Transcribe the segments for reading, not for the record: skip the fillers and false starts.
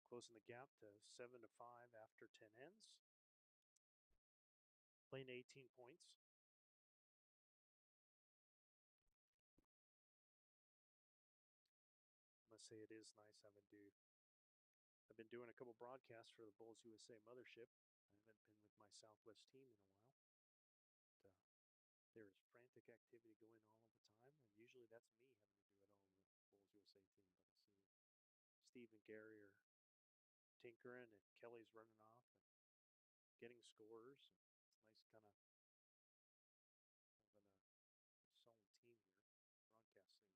closing the gap to 7-5 after 10 ends. Playing 18 points. I must say it is nice having to. I've been doing a couple broadcasts for the Bulls USA Mothership. I haven't been with my Southwest team in a while. But, there is frantic activity going on all the time, and usually that's me having to do it all with the Bulls USA team. But I see Steve and Gary are tinkering, and Kelly's running off and getting scores. And it's nice kind of having a solid team here, broadcasting, bringing this to everybody.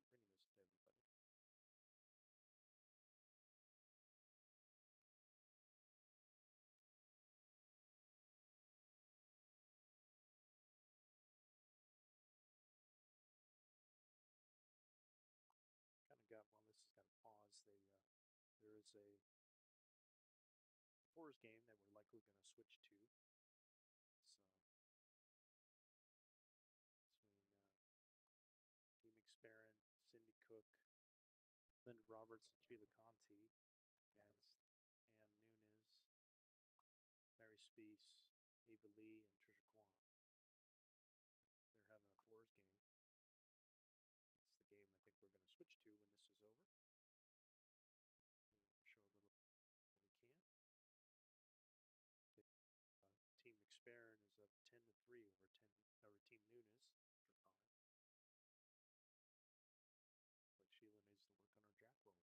Kind of got, well, this has got to pause. There is a Fours game that we're likely going to switch to. So between Team McSparren, Cindy Cook, Linda Roberts, and Sheila Conti against Ann Nunes, Mary Spees, Ava Lee, and Trisha Kwan. They're having a fours game. It's the game I think we're going to switch to when this is over. We'll show a little we can. Team McSparren is up 10-3 over Team Nunes after 5. But Sheila needs to work on her jack roll.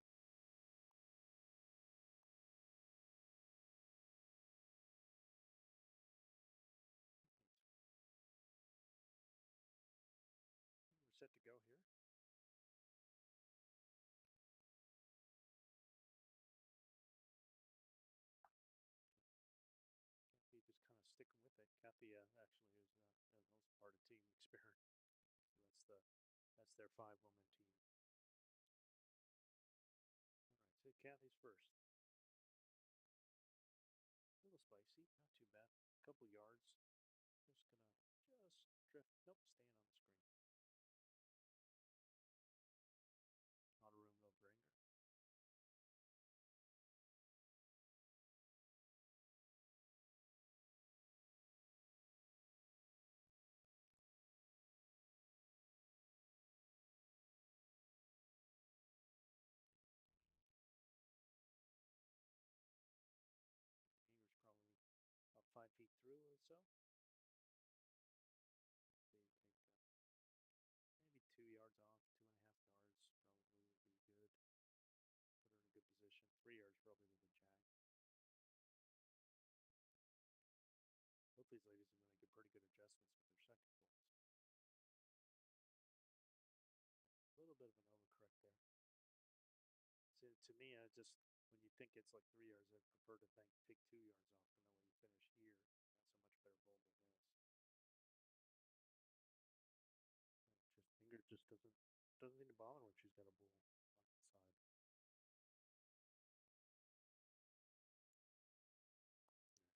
We're set to go here. Kathy just kind of sticking with it. Kathy actually is also part of Team McSparren. That's their 5-woman team. All right, so Kathy's first. A little spicy, not too bad. A couple yards. Just gonna drift. Nope, staying on the screen. Not a room they'll bring her. Ingers probably about 5 feet through or so. See, maybe 2 yards off, 2.5 yards probably would be good. Put her in a good position. 3 yards probably with a jag. Both these ladies are going to make pretty good adjustments with their second points. A little bit of an overcorrect there. So to me, when you think it's like 3 yards, I prefer to take 2 yards off, and then when you finish here, that's a much better bowl than this. Inger just doesn't seem to bother when she's got a bull on the side.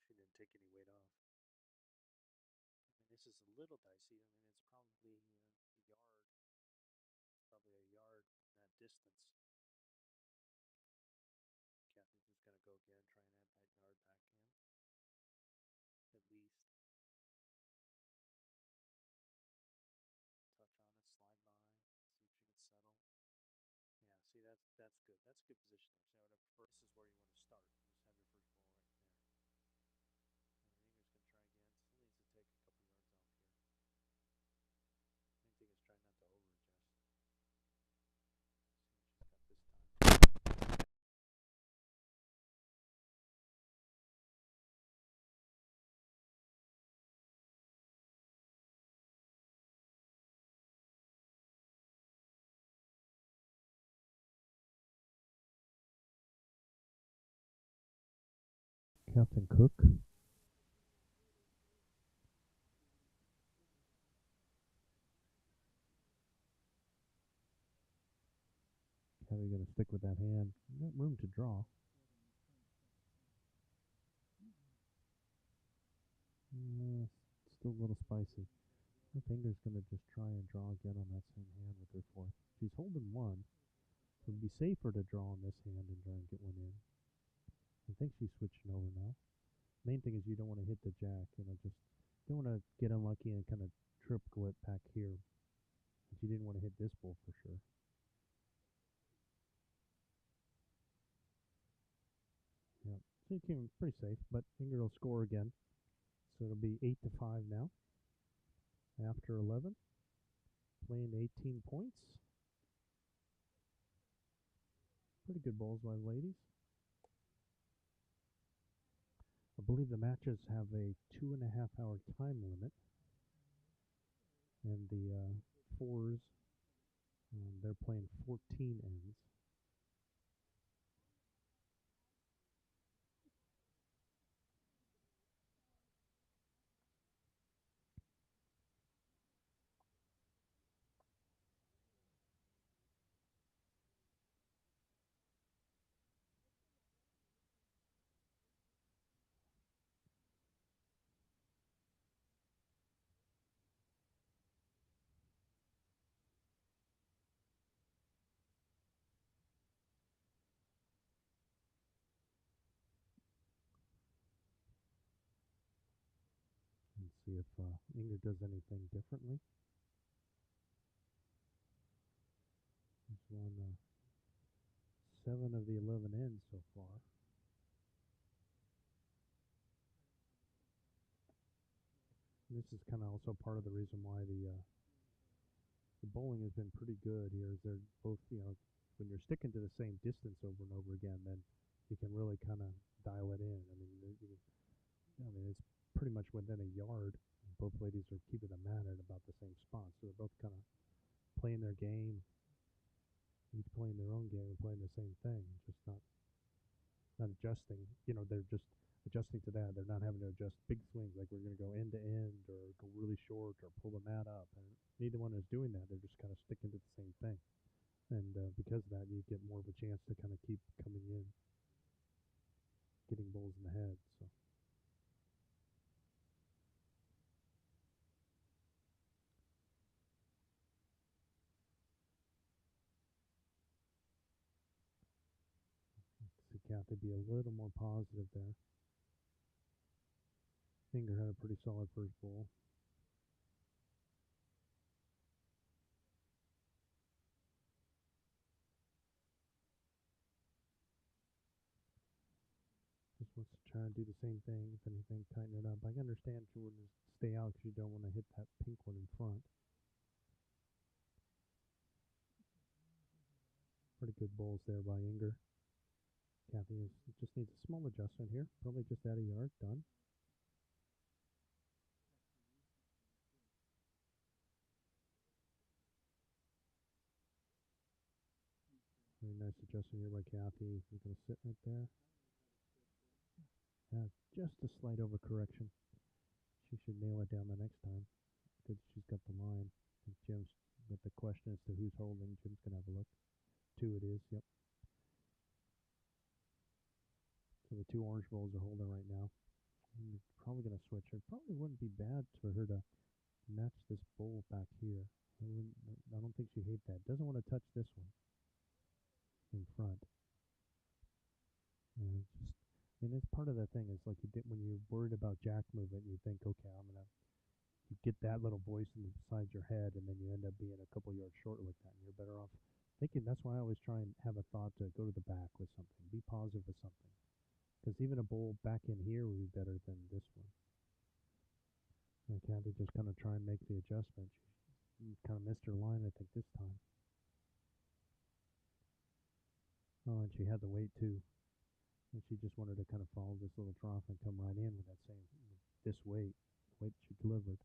She didn't take any weight off. I mean, this is a little dicey. I mean, it's probably a yard from that distance. Kathy's just going to go again, try and add that yard back in. At least. Touch on it, slide by, see if she can settle. Yeah, see, that's good. That's a good position there. See, I would have preferred, this is where you want to start. Just have your first ball right there. Inger's going to try again. Still needs to take a couple yards off here. Main thing is try not to over-adjust. See what she's got this time. Captain Cook. How are you going to stick with that hand? You got room to draw. Still a little spicy. Her finger's going to just try and draw again on that same hand with her fourth. She's holding one. It would be safer to draw on this hand and try and get one in. I think she's switching over now. Main thing is you don't want to hit the jack. Just don't want to get unlucky and kind of triple it back here. But you didn't want to hit this bull for sure. Yeah. So you came pretty safe, but Inger will score again. So it'll be 8-5 now. After 11, playing 18 points. Pretty good bowls by the ladies. I believe the matches have a 2.5 hour time limit, and the fours, they're playing 14 ends. And see if Inger does anything differently. She's won 7 of the 11 ends so far. And this is kind of also part of the reason why the bowling has been pretty good here. Is they're both, when you're sticking to the same distance over and over again, then you can really kind of dial it in. It's pretty much within a yard. Both ladies are keeping the mat at about the same spot, so they're both kind of playing their game, each playing their own game and playing the same thing, just not adjusting. They're just adjusting to that. They're not having to adjust big swings like we're going to go end to end or go really short or pull the mat up. And neither one is doing that. They're just kind of sticking to the same thing. And because of that, you get more of a chance to kind of keep coming in, getting balls in the head. So see Kathy be a little more positive there. Finger had a pretty solid first ball. Just wants to try and do the same thing. If anything, tighten it up. I can understand you want to stay out because you don't want to hit that pink one in front. Pretty good balls there by Inger. Kathy just needs a small adjustment here. Probably just add a yard. Done. Very nice adjustment here by Kathy. She's going to sit right there. Just a slight overcorrection. She should nail it down the next time. Good, she's got the line. I think Jim's got the question as to who's holding. Jim's going to have a look. 2 it is, yep. So the 2 orange bowls are holding right now. And probably going to switch her. Probably wouldn't be bad for her to match this bowl back here. I don't think she'd hate that. Doesn't want to touch this one in front. Just, it's part of the thing. Is like you did when you're worried about jack movement. You think, okay, you get that little voice inside your head, and then you end up being a couple yards short like that, and you're better off thinking. That's why I always try and have a thought to go to the back with something. Be positive with something, because even a bowl back in here would be better than this one. And Kathy just kind of try and make the adjustment. She kind of missed her line, I think, this time. Oh, and she had the weight too. And she just wanted to kind of follow this little trough and come right in with that same this weight, the weight she delivered.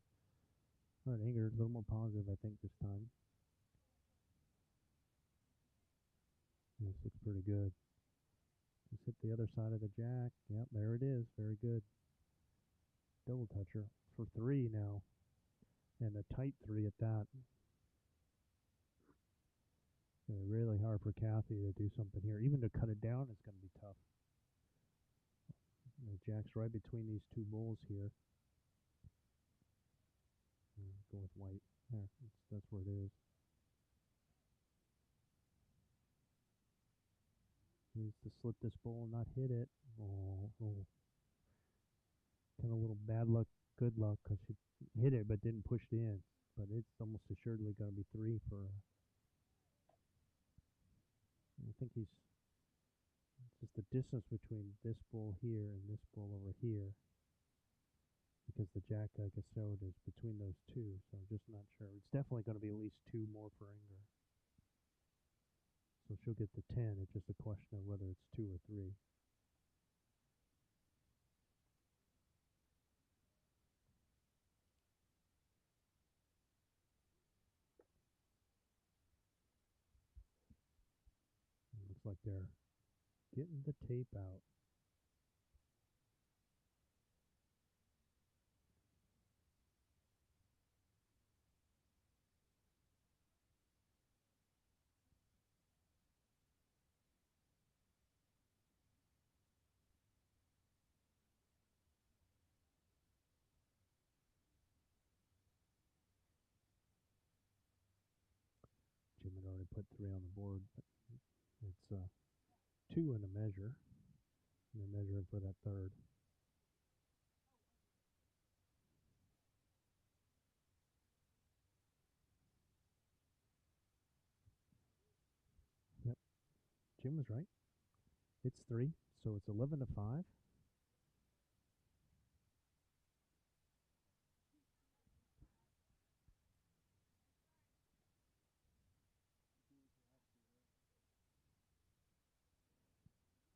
All right, Inger, a little more positive, I think, this time. This looks pretty good. Just hit the other side of the jack. Yep, there it is. Very good. Double toucher for 3 now, and a tight 3 at that. Really hard for Kathy to do something here. Even to cut it down is going to be tough. Jack's right between these 2 bulls here. Go with white. There, that's where it is. needs to slip this bowl and not hit it. Oh, oh. Kind of a little bad luck, good luck, because she hit it but didn't push it in. But it's almost assuredly going to be 3 for. I think he's just the distance between this bull here and this bull over here, because the jack, like I showed, is between those two. So I'm just not sure. It's definitely going to be at least 2 more for Inger. So she'll get the 10. It's just a question of whether it's 2 or 3. It looks like they're getting the tape out. Jim had already put 3 on the board, but it's 2 in a measure. And they're measuring for that third. Yep, Jim was right. It's 3, so it's 11-5.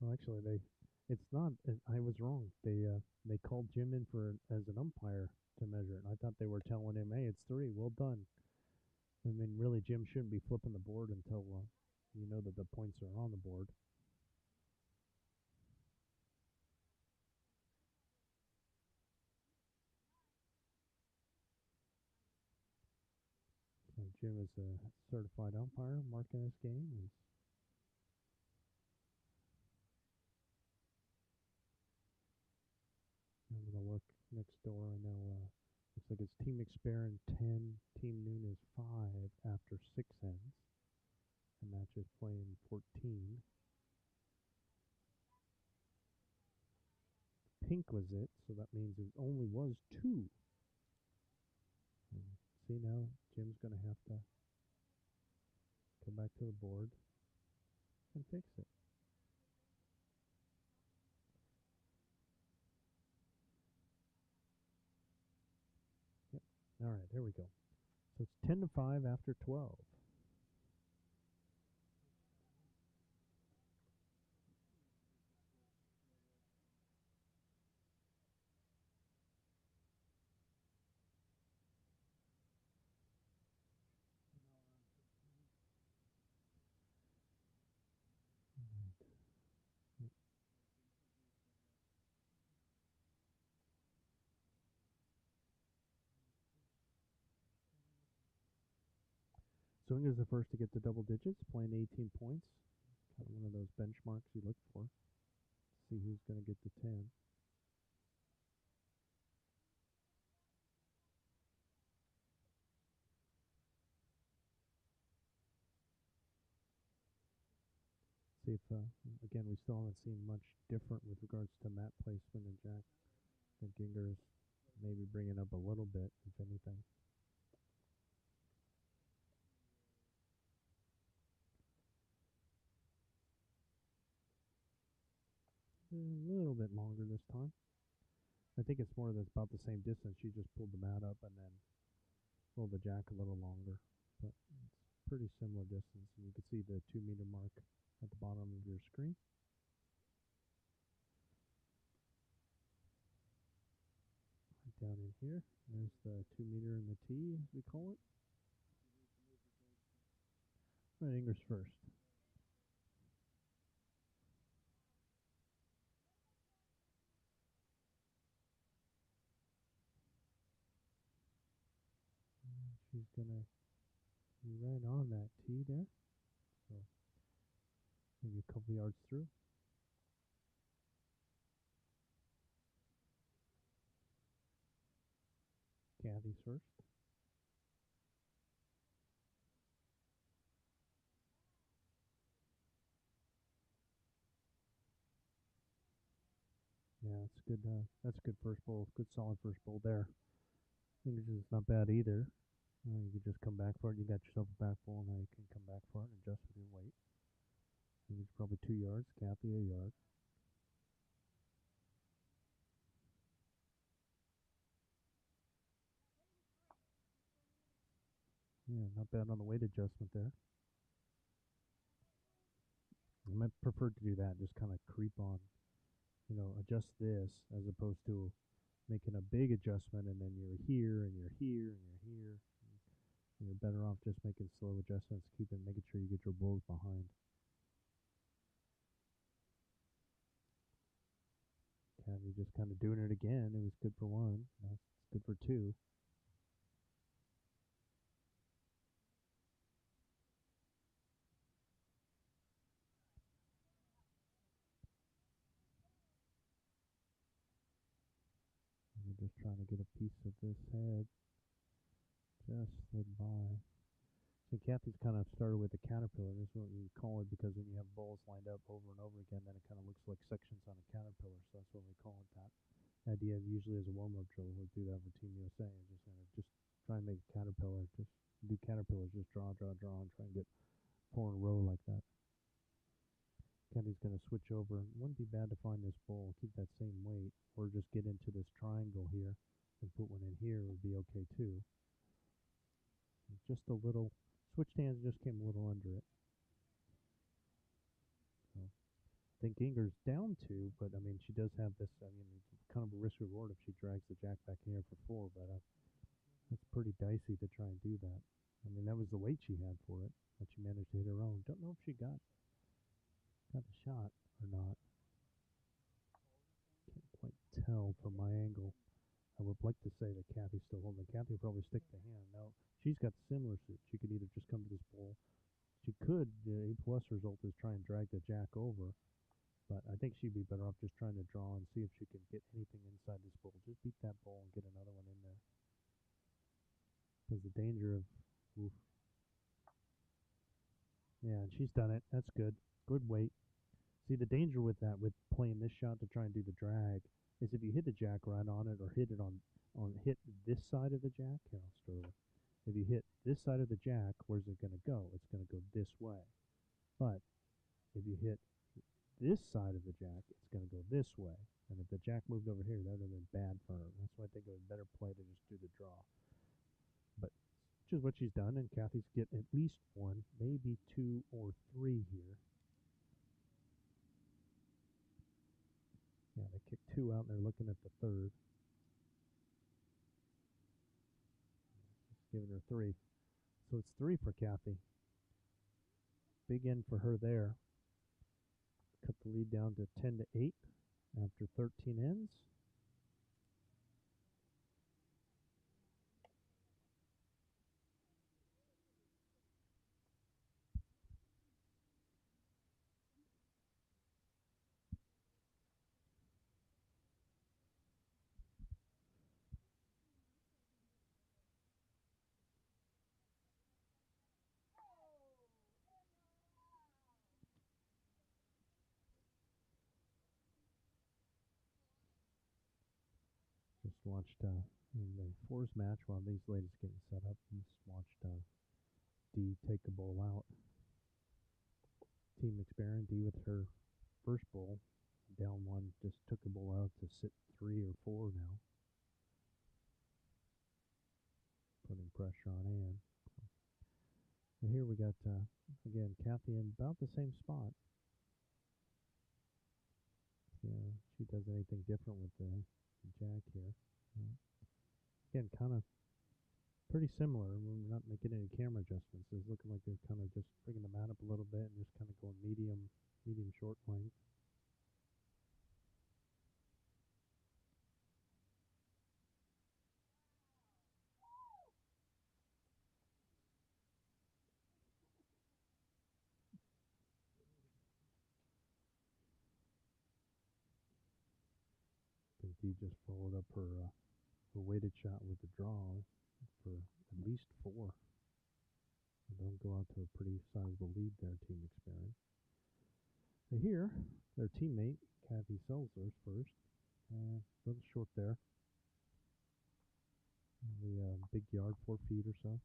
Well, actually, it's not. I was wrong. They called Jim in for as an umpire to measure it. And I thought they were telling him, "Hey, it's 3. Well done." I mean, really, Jim shouldn't be flipping the board until you know that the points are on the board. So Jim is a certified umpire marking this game. He's I'm gonna look next door. I know. Looks like it's Team McSparren 10, Team Nunes 5 after 6 ends. The match is playing 14. Pink was it, so that means it only was 2. And see now, Jim's going to have to go back to the board and fix it. Yep. All right, there we go. So it's 10-5 after 12. Swinger's the first to get to double digits, playing 18 points. Kind of one of those benchmarks you look for. See who's going to get to 10. See if, again, we still haven't seen much different with regards to mat placement and jack. I think Ginger's maybe bringing up a little bit, if anything. A little bit longer this time. I think it's more that's about the same distance. She just pulled the mat up and then pulled the jack a little longer. But it's pretty similar distance. And you can see the 2-meter mark at the bottom of your screen. Right down in here. There's the 2-meter and the tee, as we call it. Right, Inger's first. And she's going to be right on that tee there. So maybe a couple yards through. Kathy's first. good. That's a good first bowl. Good solid first bowl there. English is not bad either. You can just come back for it. You got yourself a back bowl, now you can come back for it and adjust with your weight. English probably 2 yards. Kathy a yard. Yeah, not bad on the weight adjustment there. I might prefer to do that. Just kind of creep on, adjust this as opposed to making a big adjustment and then you're here and you're here and you're here. And you're better off just making slow adjustments, making sure you get your bulls behind. Kathy just kind of doing it again. It was good for one. Now it's good for two. We're just trying to get a piece of this head. Just slid by. So Kathy's kind of started with a caterpillar. This is what we call it because when you have bulls lined up over and over again, then it kind of looks like sections on a caterpillar. So that's what we call it that. The idea usually as a warm-up drill, we'll do that for Team USA and just try and make a caterpillar. Just do caterpillars, just draw, and try and get 4 in a row like that. Kathy's going to switch over. It wouldn't be bad to find this bull, keep that same weight, or just get into this triangle here and put one in here would be okay too. Just a little, switched hands just came a little under it. So I think Inger's down 2, but I mean, she does have this, it's kind of a risk reward if she drags the jack back in here for 4, but it's pretty dicey to try and do that. I mean, that was the weight she had for it, but she managed to hit her own. Don't know if she got the shot or not. Can't quite tell from my angle. I would like to say that Kathy's still holding. Kathy will probably stick the hand. No, she's got similar suit. She could either just come to this bowl. She could, the A+ result is try and drag the jack over, but I think she'd be better off just trying to draw and see if she can get anything inside this bowl. Just beat that bowl and get another one in there. Because the danger of, oof. Yeah, and she's done it. That's good. Good weight. See, the danger with that, with playing this shot to try and do the drag, is if you hit the jack right on it or hit it hit this side of the jack, here, I'll start with. If you hit this side of the jack, where's it going to go? It's going to go this way. But if you hit this side of the jack, it's going to go this way. And if the jack moved over here, that would have been bad for her. That's why I think it was better play to just do the draw. But which is what she's done, and Kathy's getting at least 1, maybe 2 or 3 here. Yeah, they kicked 2 out, and they're looking at the 3rd. Just giving her 3. So it's 3 for Kathy. Big end for her there. Cut the lead down to 10-8 after 13 ends. Just watched in the fours match while these ladies getting set up. Just watched D take a bowl out. Team McSparren, D with her first bowl, down 1, just took a bowl out to sit 3 or 4 now. Putting pressure on Ann. And here we got, again, Kathy in about the same spot. Yeah, she does anything different with the jack here. Again, kind of pretty similar. We're not making any camera adjustments. It's looking like they're kind of just bringing the mat up a little bit and just kind of going medium short length. I think Dee just followed up her weighted shot with the draw for at least 4. And they'll go out to a pretty sizable lead there, Team McSparren. Here, their teammate, Kathy Selzler's first, A little short there. The big yard, 4 feet or so.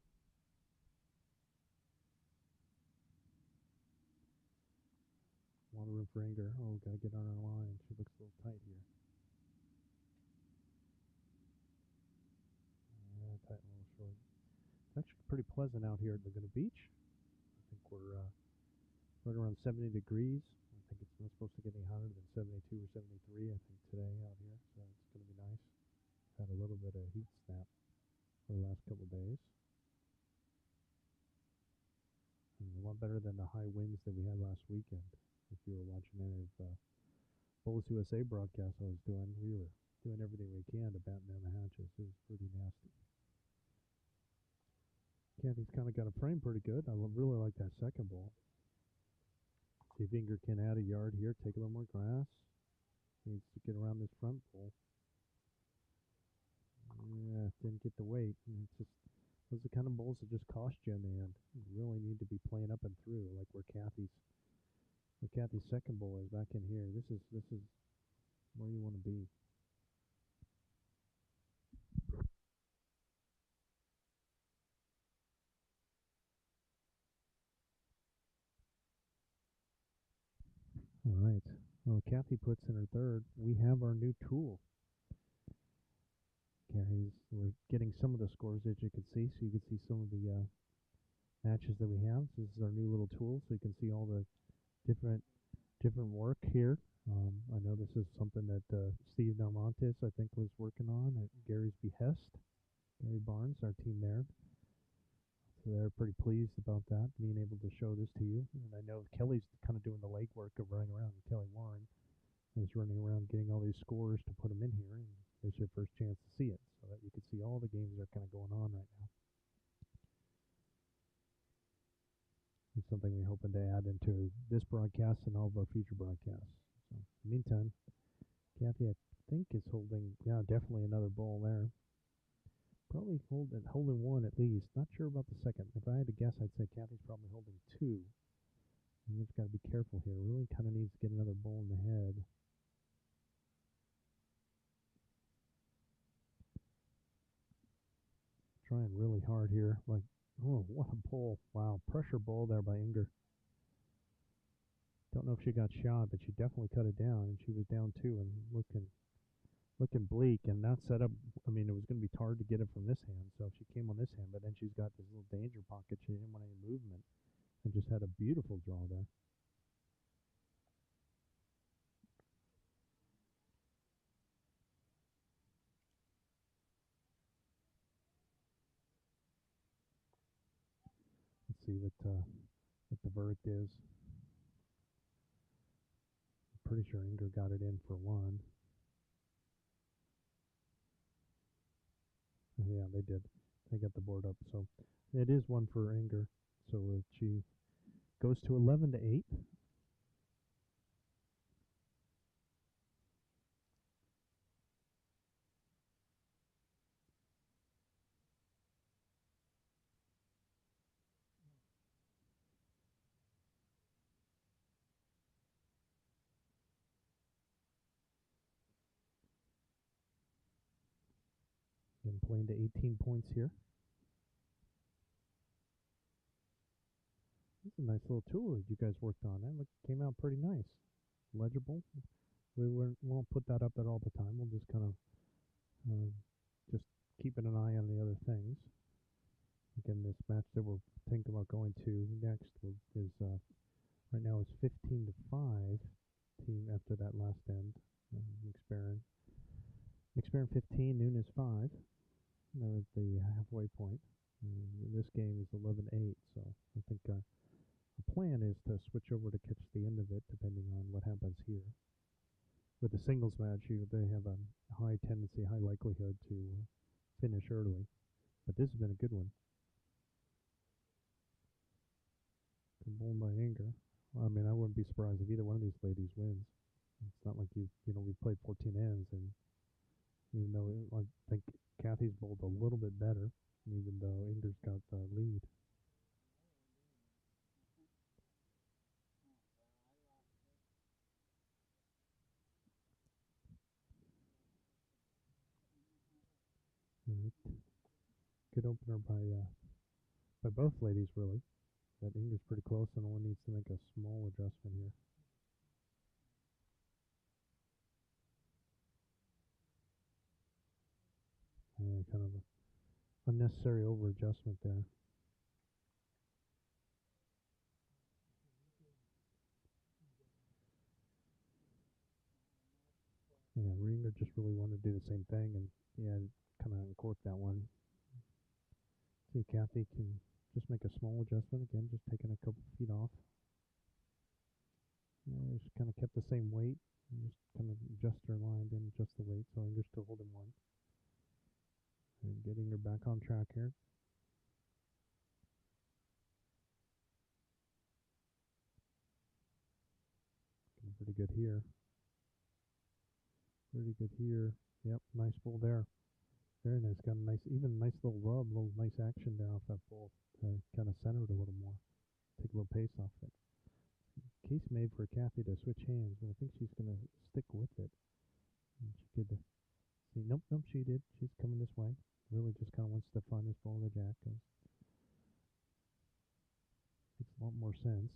A lot of room for Inger. Oh, gotta get on her line. She looks a little tight here. Tight and a little short. It's actually pretty pleasant out here at Laguna Beach. I think we're right around 70 degrees. I think it's not supposed to get any hotter than 72 or 73, I think, today out here. So it's going to be nice. Had a little bit of heat snap for the last couple of days. And a lot better than the high winds that we had last weekend. If you were watching any of Bulls USA broadcasts I was doing, we were doing everything we can to batten down the hatches. It was pretty nasty. Kathy's kind of got a frame pretty good. I really like that second ball. See if Inger can add a yard here, take a little more grass. Needs to get around this front pole. Yeah, didn't get the weight. It's just those are the kind of bowls that just cost you in the end. You really need to be playing up and through, like where Kathy's second bowl is back in here. This is where you want to be. All right. Well, Kathy puts in her third. We have our new tool. We're getting some of the scores that you can see, so you can see some of the matches that we have. So this is our new little tool, so you can see all the different work here. I know this is something that Steve Narmontes, I think, was working on at Gary's behest. Gary Barnes, our team there. So they're pretty pleased about that, being able to show this to you. And I know Kelly's kind of doing the legwork of running around. Kelly Warren is running around getting all these scores to put them in here, and there's your first chance to see it, so that you can see all the games that are kind of going on right now. It's something we're hoping to add into this broadcast and all of our future broadcasts. So, in the meantime, Kathy, I think, is holding, yeah, definitely another ball there. Probably holding one at least. Not sure about the second. If I had to guess, I'd say Kathy's probably holding two. You just got to be careful here. Really kind of needs to get another ball in the head. Trying really hard here. Like, oh, what a ball. Wow, pressure ball there by Inger. Don't know if she got shot, but she definitely cut it down, and she was down two and looking bleak, and that set up, I mean, it was going to be hard to get it from this hand, so she came on this hand, but then she's got this little danger pocket. She didn't want any movement, and just had a beautiful draw there. Let's see what the verdict is. I'm pretty sure Inger got it in for one. Yeah, they did. They got the board up, so it is one for Inger. So she goes to 11-8. Again, playing to 18 points here. This is a nice little tool that you guys worked on. That came out pretty nice. Legible. We won't put that up there all the time. We'll just kind of just keeping an eye on the other things. Again, this match that we're thinking about going to next is right now is 15-5. Team after that last end, McSparren 15, Nunes 5. They're at the halfway point. This game is 11-8, so I think our plan is to switch over to catch the end of it, depending on what happens here. With the singles match, they have a high tendency, high likelihood to finish early. But this has been a good one. Good ball by Inger. Well, I mean, I wouldn't be surprised if either one of these ladies wins. It's not like we've played 14 ends, and even though I think Kathy's bowled a little bit better, even though Inger's got the lead. good opener by both ladies, really. But Inger's pretty close and only needs to make a small adjustment here. Kind of a unnecessary over adjustment there. Yeah, Ringer just really wanted to do the same thing, and yeah, kind of uncorked that one. See if Kathy can just make a small adjustment again, just taking a couple feet off. Yeah, just kind of kept the same weight, and just kind of adjust her line, didn't adjust the weight, so Inger's still holding one. And getting her back on track here. Looking pretty good here. Pretty good here. Yep, nice bull there. Very nice. Got a nice, even nice little rub, little nice action there off that bull. Kind of center it a little more. Take a little pace off it. Case made for Kathy to switch hands, but I think she's going to stick with it. And she could see, nope, she did. She's coming this way. Really just kind of wants to find this bull in the jack. Makes a lot more sense.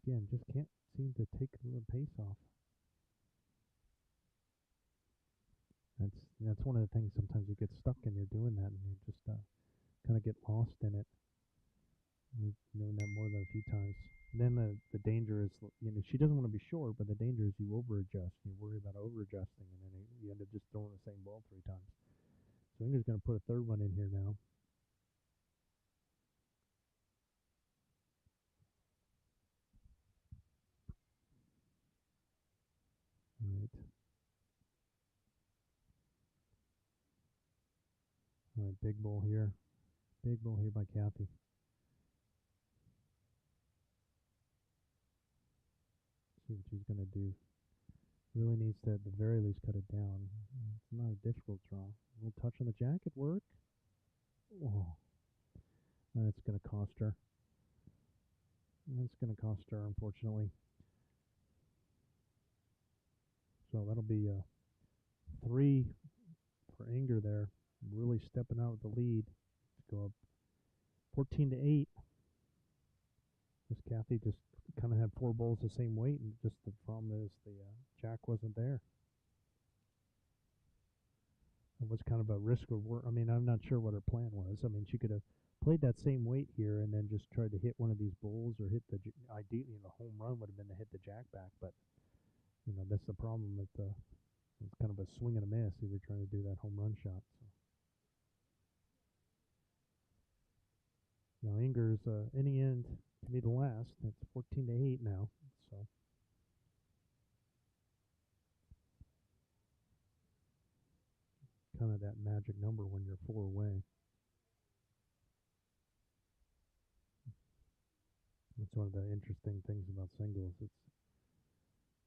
Again, just can't seem to take the pace off. That's one of the things. Sometimes you get stuck and you're doing that, and you just kind of get lost in it. We've known that more than a few times. And then the danger is, she doesn't want to be short, but the danger is you over adjust. You worry about over adjusting, and then you end up just throwing the same ball 3 times. So Inger's going to put a third one in here now. All right, big bull here. Big bull here by Kathy. See what she's going to do. Really needs to, at the very least, cut it down. It's not a difficult draw. A little touch on the jack at work. Oh, that's going to cost her. That's going to cost her, unfortunately. So that'll be 3 for Inger there. Really stepping out with the lead. Let's go up 14-8. This Kathy just kind of had 4 bulls the same weight, and just the problem is the jack wasn't there. It was kind of a risk reward. I mean, I'm not sure what her plan was. I mean, she could have played that same weight here and then just tried to hit one of these bulls or hit the, ideally, home run would have been to hit the jack back, but that's the problem with it's kind of a swing and a miss. They were trying to do that home run shot. So now Inger's in the end can be the last. It's 14-8 now. So kind of that magic number when you're 4 away. That's one of the interesting things about singles. It's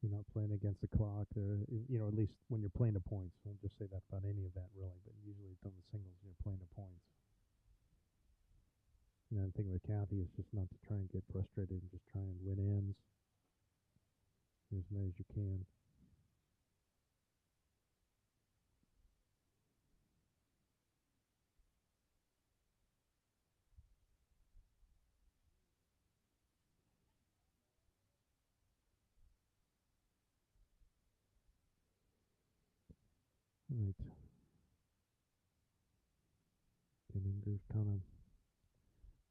you're not playing against the clock. There, at least when you're playing the points. I won't just say that about any event really, but usually on the singles you're playing the points. And the thing with Kathy is just not to try and get frustrated and just try and win ends as many as you can. All right. Inger's kind of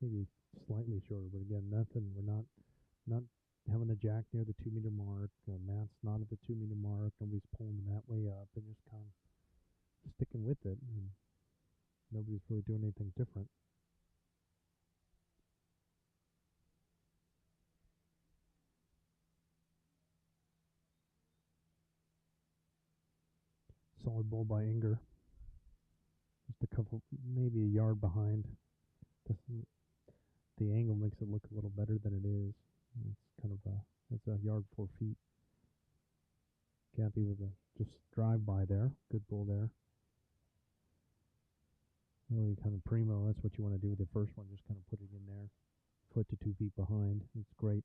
maybe slightly shorter, but again, nothing. We're not having the jack near the 2-meter mark. Matt's not at the 2-meter mark. Nobody's pulling the mat way up, and just kind of sticking with it, and nobody's really doing anything different. Solid bull by Inger. Just a couple, maybe a yard behind. The angle makes it look a little better than it is. It's kind of it's a yard 4 feet. Kathy with a just drive by there. Good bull there. Really kind of primo. That's what you want to do with the first one. Just kind of put it in there. Foot to 2 feet behind. It's great.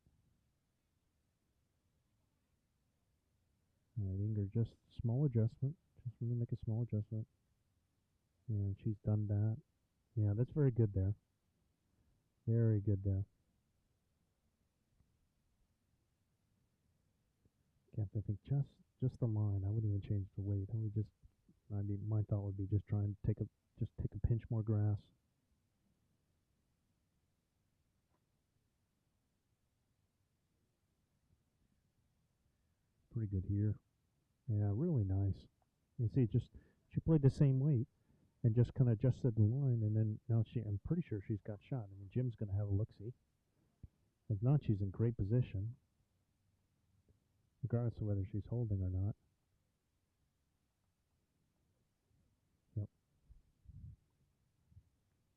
All right, Inger, just small adjustment. Just really make a small adjustment. And she's done that. Yeah, that's very good there. Very good there. Can't I think just the line. I wouldn't even change the weight. I would just. I mean, my thought would be just try and take a pinch more grass. Pretty good here. Yeah, really nice. You see, just she played the same weight and just kind of adjusted the line, and then now I'm pretty sure she's got shot. I mean, Jim's going to have a look see. If not, she's in great position, regardless of whether she's holding or not. Yep.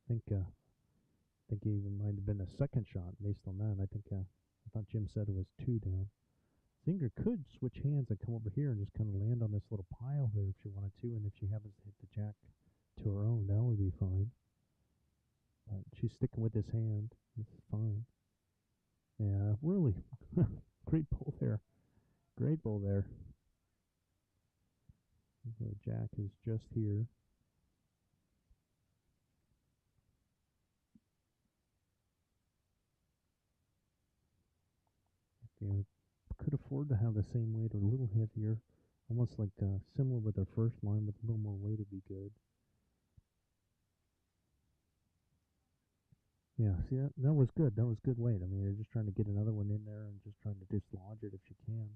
I think it even might have been a second shot based on that. I thought Jim said it was two down. Zinger could switch hands and come over here and just kind of land on this little pile there if she wanted to, and if she happens to hit the jack to her own, that would be fine. But she's sticking with this hand. This is fine. Yeah, really great pull there. Great pull there. The jack is just here. You could afford to have the same weight or a little heavier, almost like similar with our first line, with a little more weight would be good. Yeah, see that was good. That was good weight. I mean, you're just trying to get another one in there and just trying to dislodge it if you can.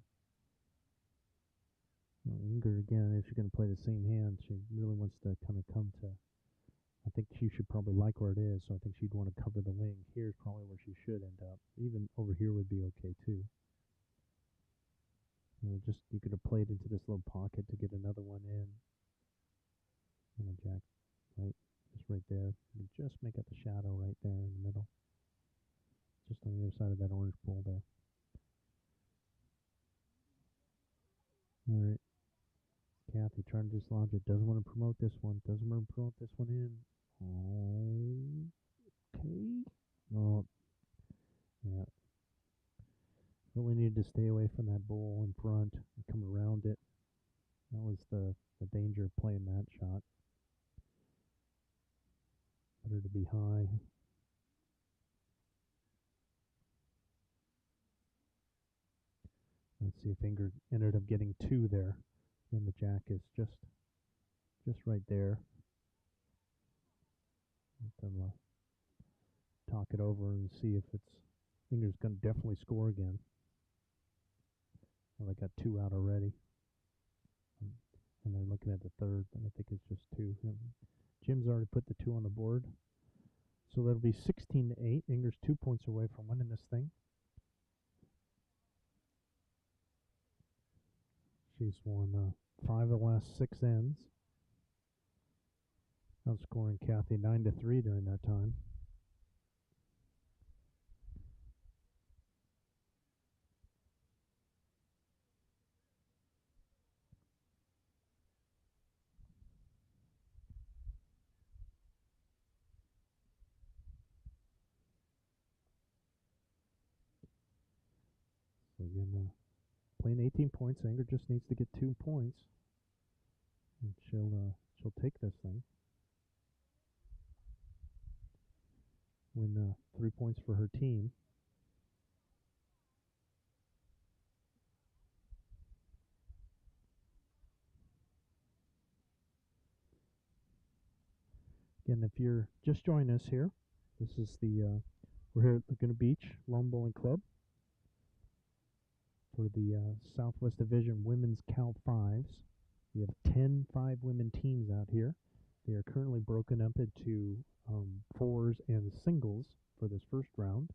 Inger again, if she's going to play the same hand, she really wants to kind of come to. I think she should probably like where it is, so I think she'd want to cover the wing. Here's probably where she should end up. Even over here would be okay too. Just you could have played into this little pocket to get another one in. And a jack, right, just right there. You just make up the shadow right there in the middle, just on the other side of that orange pole there. All right, Kathy trying to dislodge it. Doesn't want to promote this one. Doesn't want to promote this one in. Okay. Oh, yeah. Really needed to stay away from that bowl in front and come around it. That was the danger of playing that shot. Better to be high. Let's see if Inger ended up getting two there. And the jack is just right there. Let them talk it over and see if it's. Inger's going to definitely score again. Well, they got two out already. And they're looking at the third, but I think it's just two. Jim's already put the two on the board. So that'll be 16-8. Inger's 2 points away from winning this thing. She's won 5 of the last 6 ends, outscoring Kathy 9-3 during that time. So again, playing 18 points. Inger just needs to get 2 points, and she'll take this thing. Win 3 points for her team. Again, if you're just joining us here, this is we're here at Laguna Beach Lawn Bowling Club for the Southwest Division Women's Cal 5s. We have 10 5-women teams out here. They are currently broken up into fours and singles for this first round.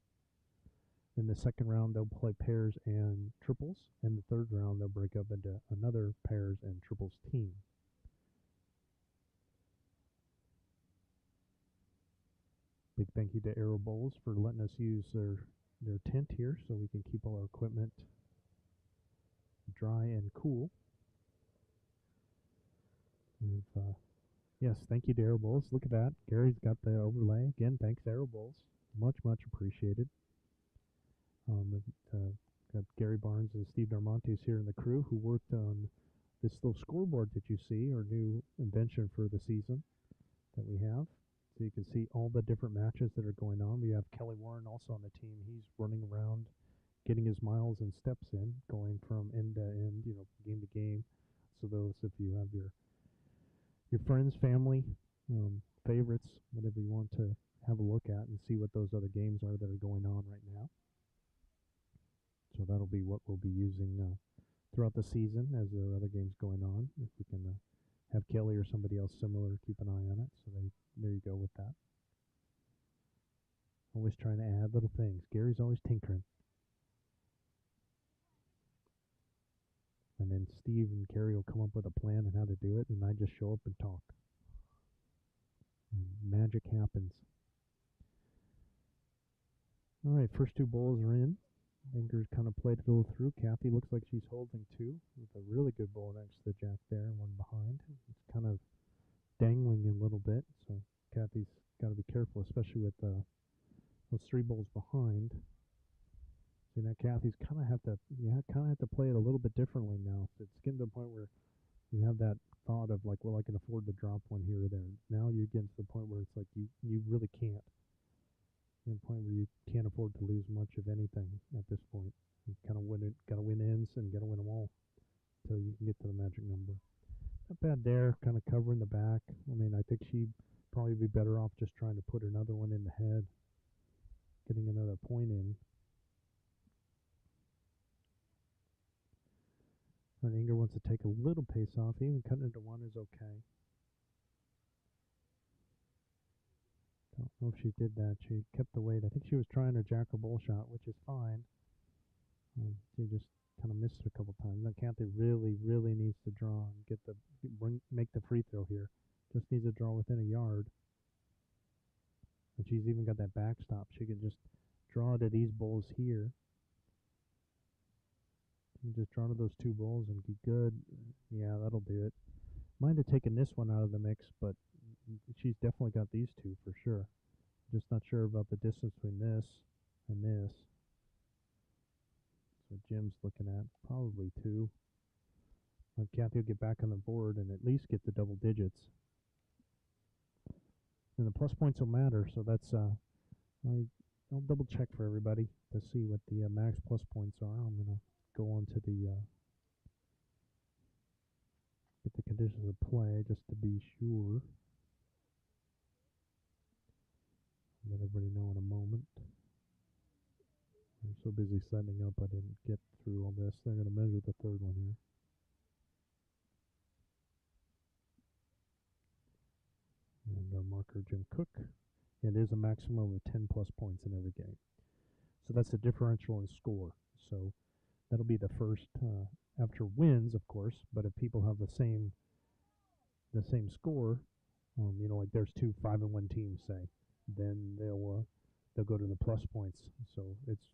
In the second round, they'll play pairs and triples. And the third round, they'll break up into another pairs and triples team. Big thank you to Aero Bowls for letting us use their tent here so we can keep all our equipment dry and cool. Yes, thank you to Aero Bowls. Look at that. Gary's got the overlay. Again, thanks Aero Bowls. Much appreciated. Got Gary Barnes and Steve Darmontes here in the crew who worked on this little scoreboard that you see, our new invention for the season that we have. So you can see all the different matches that are going on. We have Kelly Warren also on the team. He's running around, getting his miles and steps in, going from end to end, game to game. So those, if you have your friends, family, favorites, whatever you want to have a look at and see what those other games are that are going on right now. So that'll be what we'll be using throughout the season as there are other games going on. If we can have Kelly or somebody else similar keep an eye on it. So there you go with that. Always trying to add little things. Gary's always tinkering. And then Steve and Gary will come up with a plan on how to do it, and I just show up and talk. And magic happens. All right, first two bowls are in. Fingers kind of played it a little through. Kathy looks like she's holding two with a really good bowl next to the jack there and one behind. It's kind of dangling a little bit, so Kathy's got to be careful, especially with those three bowls behind. See, now Kathy's kind of have to play it a little bit differently now. It's getting to the point where you have that thought of like, well, I can afford to drop one here or there. Now you're getting to the point where it's like you really can't. To the point where you can't afford to lose much of anything at this point. You kind of got to win ends and got to win them all until you can get to the magic number. Not bad there, kind of covering the back. I mean, I think she'd probably be better off just trying to put another one in the head, getting another point in. And Inger wants to take a little pace off. Even cutting into one is okay. Don't know if she did that. She kept the weight. I think she was trying her jacker bowl shot, which is fine. She just kind of missed it a couple times. Now Kathy really, really needs to draw and make the free throw here. Just needs to draw within a yard. And she's even got that backstop. She can just draw to these bowls here. And just draw to those two bowls and be good. Yeah, that'll do it. Might have taken this one out of the mix, but she's definitely got these two for sure. Just not sure about the distance between this and this. So Jim's looking at probably two. But Kathy will get back on the board and at least get the double digits. And the plus points will matter, so that's I'll double check for everybody to see what the max plus points are. I'm gonna go on to the get the conditions of play just to be sure. Let everybody know in a moment. I'm so busy setting up, I didn't get through all this. They're going to measure the third one here. And our marker, Jim Cook. It is a maximum of 10 plus points in every game. So that's the differential in score. So that'll be the first after wins, of course. But if people have the same score, like there's two 5-1 teams, say, then they'll go to the plus points. So it's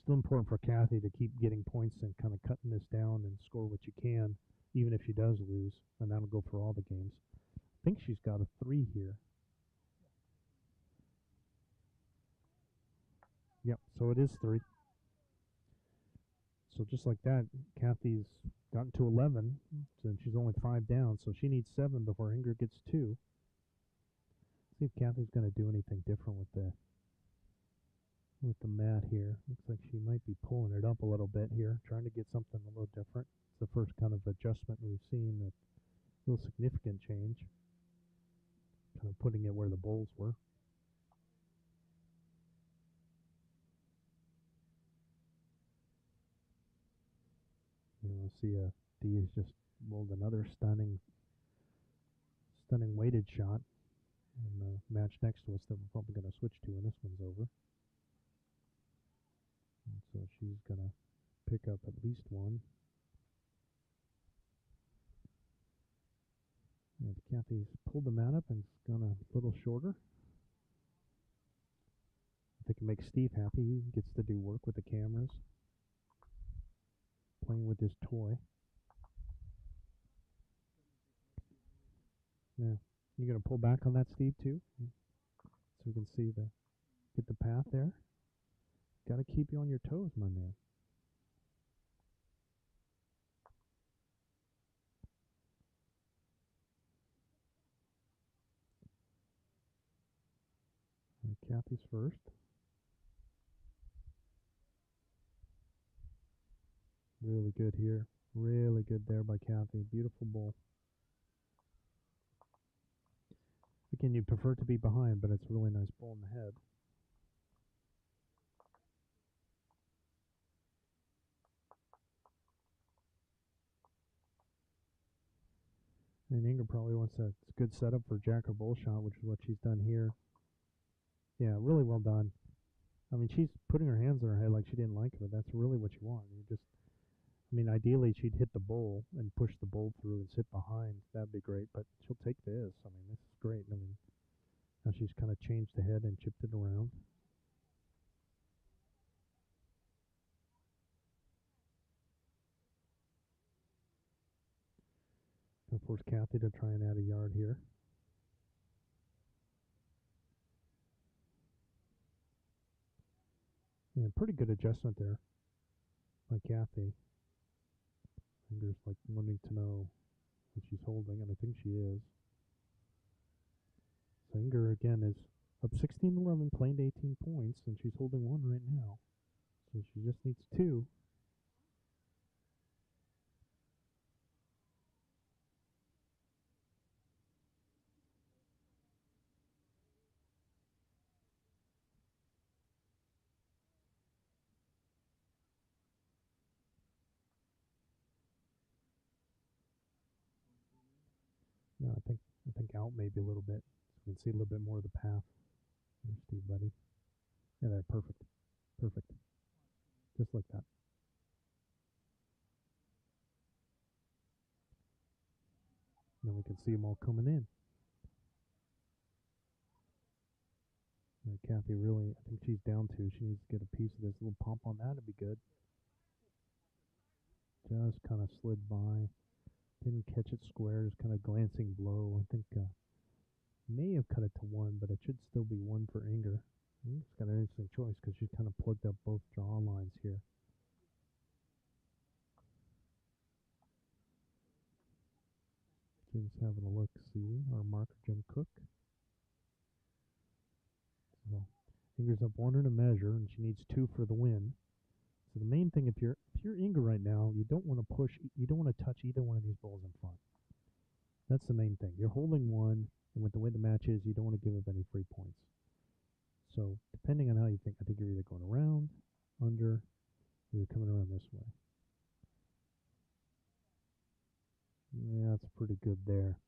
still important for Kathy to keep getting points and kind of cutting this down and score what you can, even if she does lose, and that'll go for all the games. I think she's got a 3 here. Yep, so it is 3. So just like that, Kathy's gotten to 11, and she's only 5 down, so she needs 7 before Inger gets 2. See if Kathy's going to do anything different with the mat here. Looks like she might be pulling it up a little bit here, trying to get something a little different. It's the first kind of adjustment we've seen, a little significant change. Kind of putting it where the bowls were. See D has just rolled another stunning weighted shot. And the match next to us that we're probably going to switch to when this one's over. And so she's going to pick up at least one. And Kathy's pulled the mat up and it's gone a little shorter. I think it makes Steve happy. He gets to do work with the cameras, playing with his toy. Yeah. You going to pull back on that, Steve, too? So we can see get the path there. Got to keep you on your toes, my man. Kathy's first. Really good here. Really good there by Kathy. Beautiful bowl. Again, you'd prefer to be behind, but it's a really nice bowl in the head. And Inger probably wants a good setup for jack or bull shot, which is what she's done here. Yeah, really well done. I mean, she's putting her hands on her head like she didn't like it, but that's really what you want. Ideally, she'd hit the bowl and push the bowl through and sit behind. That'd be great, but she'll take this. I mean, this is great. I mean, now she's kind of changed the head and chipped it around. Gonna force Kathy to try and add a yard here. Yeah, pretty good adjustment there by Kathy. Inger's like wanting to know what she's holding, and I think she is. So Inger again is up 16-11, playing to 18 points, and she's holding one right now. So she just needs two. No, I think out maybe a little bit, so we can see a little bit more of the path. There's Steve, buddy. Yeah, there, perfect, perfect, just like that. Then we can see them all coming in. Kathy really, I think she's down two. She needs to get a piece of this little pump on that. It'd be good. Just kind of slid by. Didn't catch it square. Just kind of glancing blow. I think may have cut it to one, but it should still be one for Inger. It's got an interesting choice because she's kind of plugged up both draw lines here. Jim's having a look. See our marker, Jim Cook. So Inger's up one in a measure, and she needs two for the win. So the main thing, if you're Inger right now, you don't want to push. You don't want to touch either one of these bowls in front. That's the main thing. You're holding one, and with the way the match is, you don't want to give up any free points. So depending on how you think, I think you're either going around, under, or you're coming around this way. Yeah, that's pretty good there.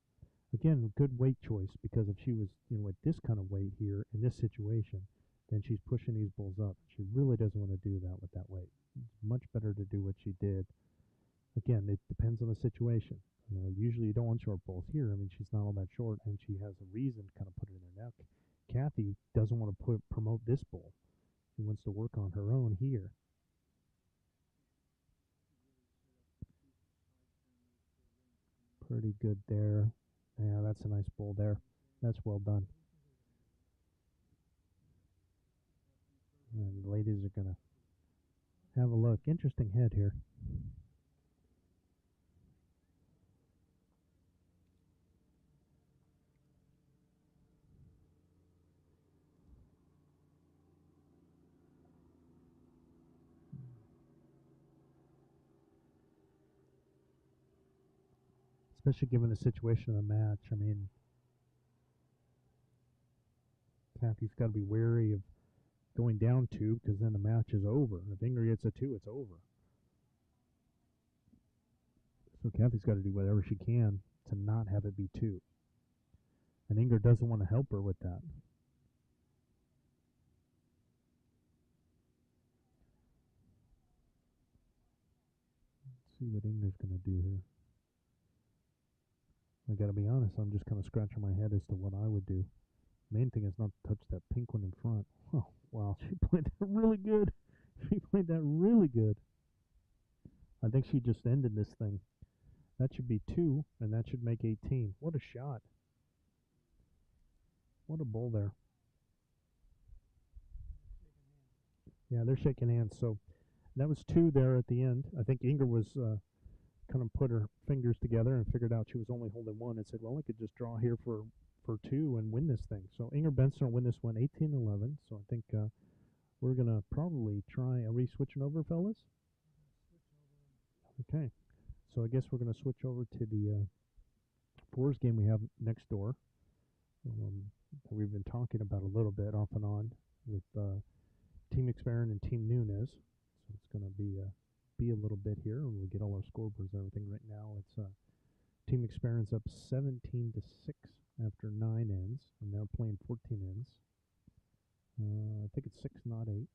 Again, good weight choice, because if she was, at this kind of weight here in this situation, then she's pushing these bulls up. She really doesn't want to do that with that weight. It's much better to do what she did. Again, it depends on the situation. Usually you don't want short bulls here. I mean, she's not all that short, and she has a reason to kind of put it in there. Now, Kathy doesn't want to promote this bull. She wants to work on her own here. Pretty good there. Yeah, that's a nice bull there. That's well done. And the ladies are going to have a look. Interesting head here. Especially given the situation of the match. I mean, Kathy's got to be wary of going down two, because then the match is over. If Inger gets a two, it's over. So Kathy's got to do whatever she can to not have it be two. And Inger doesn't want to help her with that. Let's see what Inger's going to do here. I got to be honest, I'm just kind of scratching my head as to what I would do. Main thing is not to touch that pink one in front. Oh, wow, she played that really good. She played that really good. I think she just ended this thing. That should be two, and that should make 18. What a shot. What a bowl there. Yeah, they're shaking hands. So that was two there at the end. I think Inger was kind of put her fingers together and figured out she was only holding one and said, well, I could just draw here for for 2 and win this thing. So Inger Benson will win this one 18-11. So I think we're going to probably try. Are we switching over, fellas? Okay. So I guess we're going to switch over to the fours game we have next door. That we've been talking about a little bit off and on with Team McSparren and Team Nunes. So it's going to be a little bit here, and we get all our scoreboards and everything. Right now, it's Team McSparren's up 17-6 after 9 ends, and they're playing 14 ends. I think it's 6, not 8.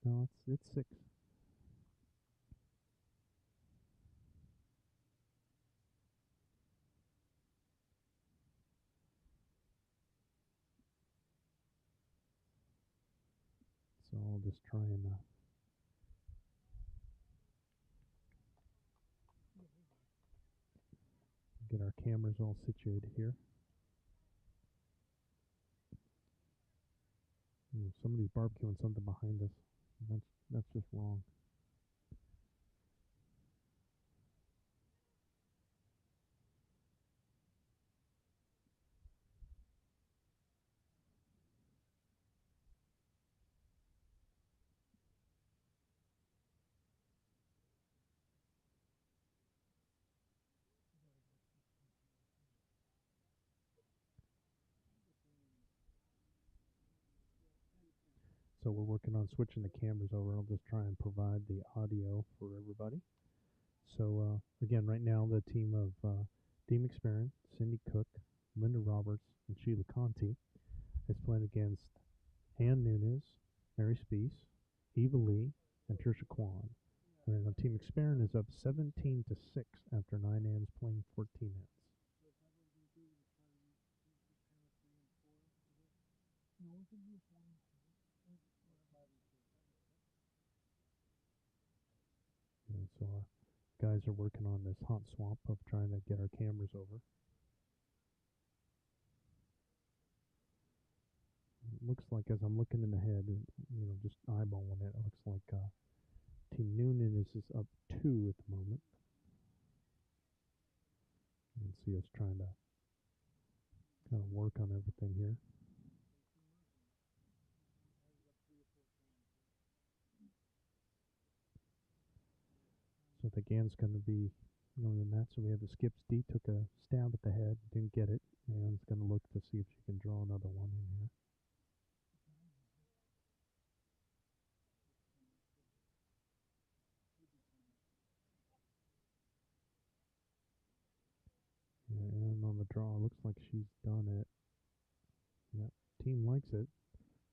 No, it's 6. So I'll just try and get our cameras all situated here. Ooh, somebody's barbecuing something behind us. That's just wrong. So we're working on switching the cameras over. I'll just try and provide the audio for everybody. So again, right now the team of Dee McSparren, Cindy Cook, Linda Roberts, and Sheila Conti is playing against Ann Nunes, Mary Spees, Eva Lee, and Tricia Kwan. And the team McSparren is up 17-6 after 9 ends, playing 14 ends. And so our guys are working on this hot swap of trying to get our cameras over. It looks like, as I'm looking in the head, just eyeballing it, it looks like Team Nunes is up 2 at the moment. You can see us trying to kind of work on everything here. So I think Ann's going to be in that. So we have the skips. D took a stab at the head, didn't get it. Ann's going to look to see if she can draw another one in here. Yeah, and on the draw, looks like she's done it. Yeah, team likes it.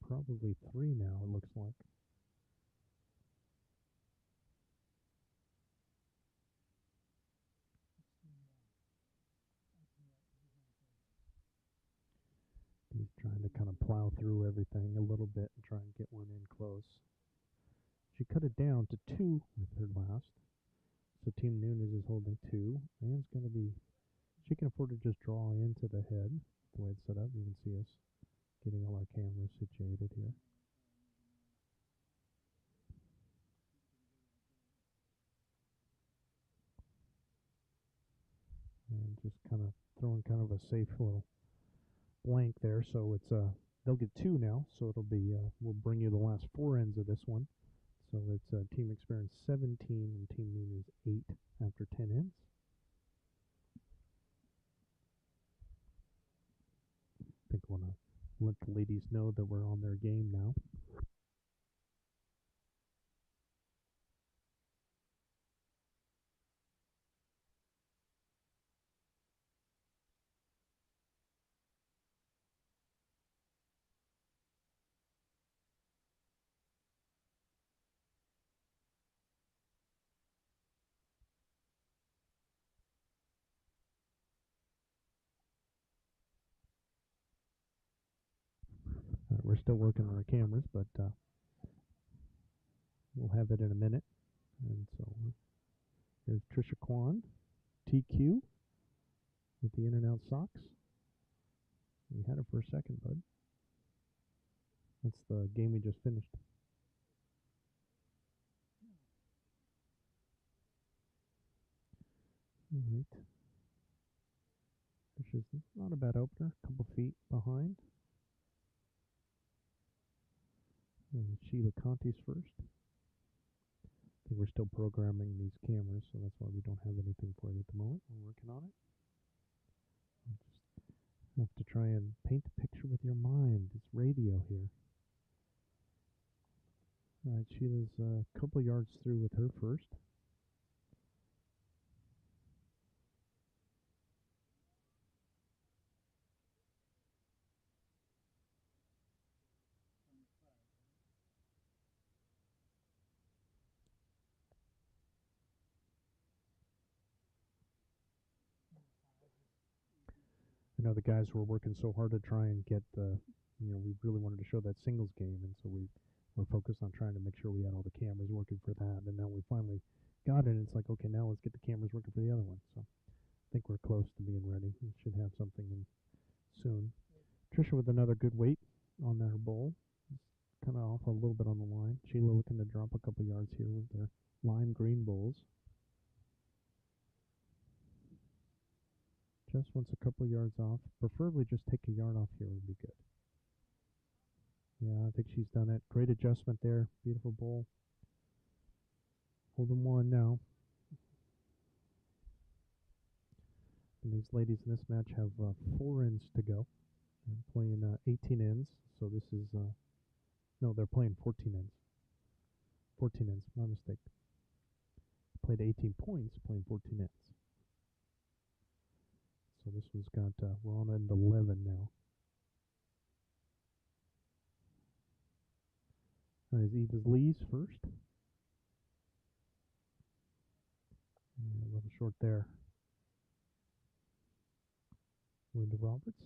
Probably 3 now, it looks like. He's trying to kind of plow through everything a little bit and try and get one in close. She cut it down to 2 with her last. So Team Nunes is holding 2. Ann's going to be... She can afford to just draw into the head. The way it's set up, you can see us getting all our cameras situated here. And just kind of throwing kind of a safe little blank there. So it's they'll get 2 now. So it'll be we'll bring you the last 4 ends of this one. So it's Team McSparren 17 and Team Nunes 8 after 10 ends. I think I want to let the ladies know that we're on their game now. We're still working on our cameras, but we'll have it in a minute. And so here's Tricia Kwan, TQ, with the in and out socks. You had her for a second, bud. That's the game we just finished. All right. Which is not a bad opener. A couple feet behind. Sheila Conti's first. I think we're still programming these cameras, so that's why we don't have anything for you at the moment. We're working on it. I'll just have to try and paint the picture with your mind. It's radio here. All right, Sheila's a couple yards through with her first. I know the guys were working so hard to try and get the, we really wanted to show that singles game, and so we were focused on trying to make sure we had all the cameras working for that. And now we finally got it. And it's like, okay, now let's get the cameras working for the other one. So I think we're close to being ready. We should have something in soon. Trisha with another good weight on her bowl. Kind of off a little bit on the line. Sheila looking to drop a couple yards here with their lime green bowls. Just wants a couple yards off. Preferably just take a yard off here would be good. Yeah, I think she's done it. Great adjustment there. Beautiful bowl. Holding one now. And these ladies in this match have 4 ends to go. They're playing 18 ends. So this is, no, they're playing 14 ends. 14 ends, my mistake. Played 18 points, playing 14 ends. So this one's got, we're on end 11 now. All right, Eva's Lee's first. And a little short there. Linda Roberts.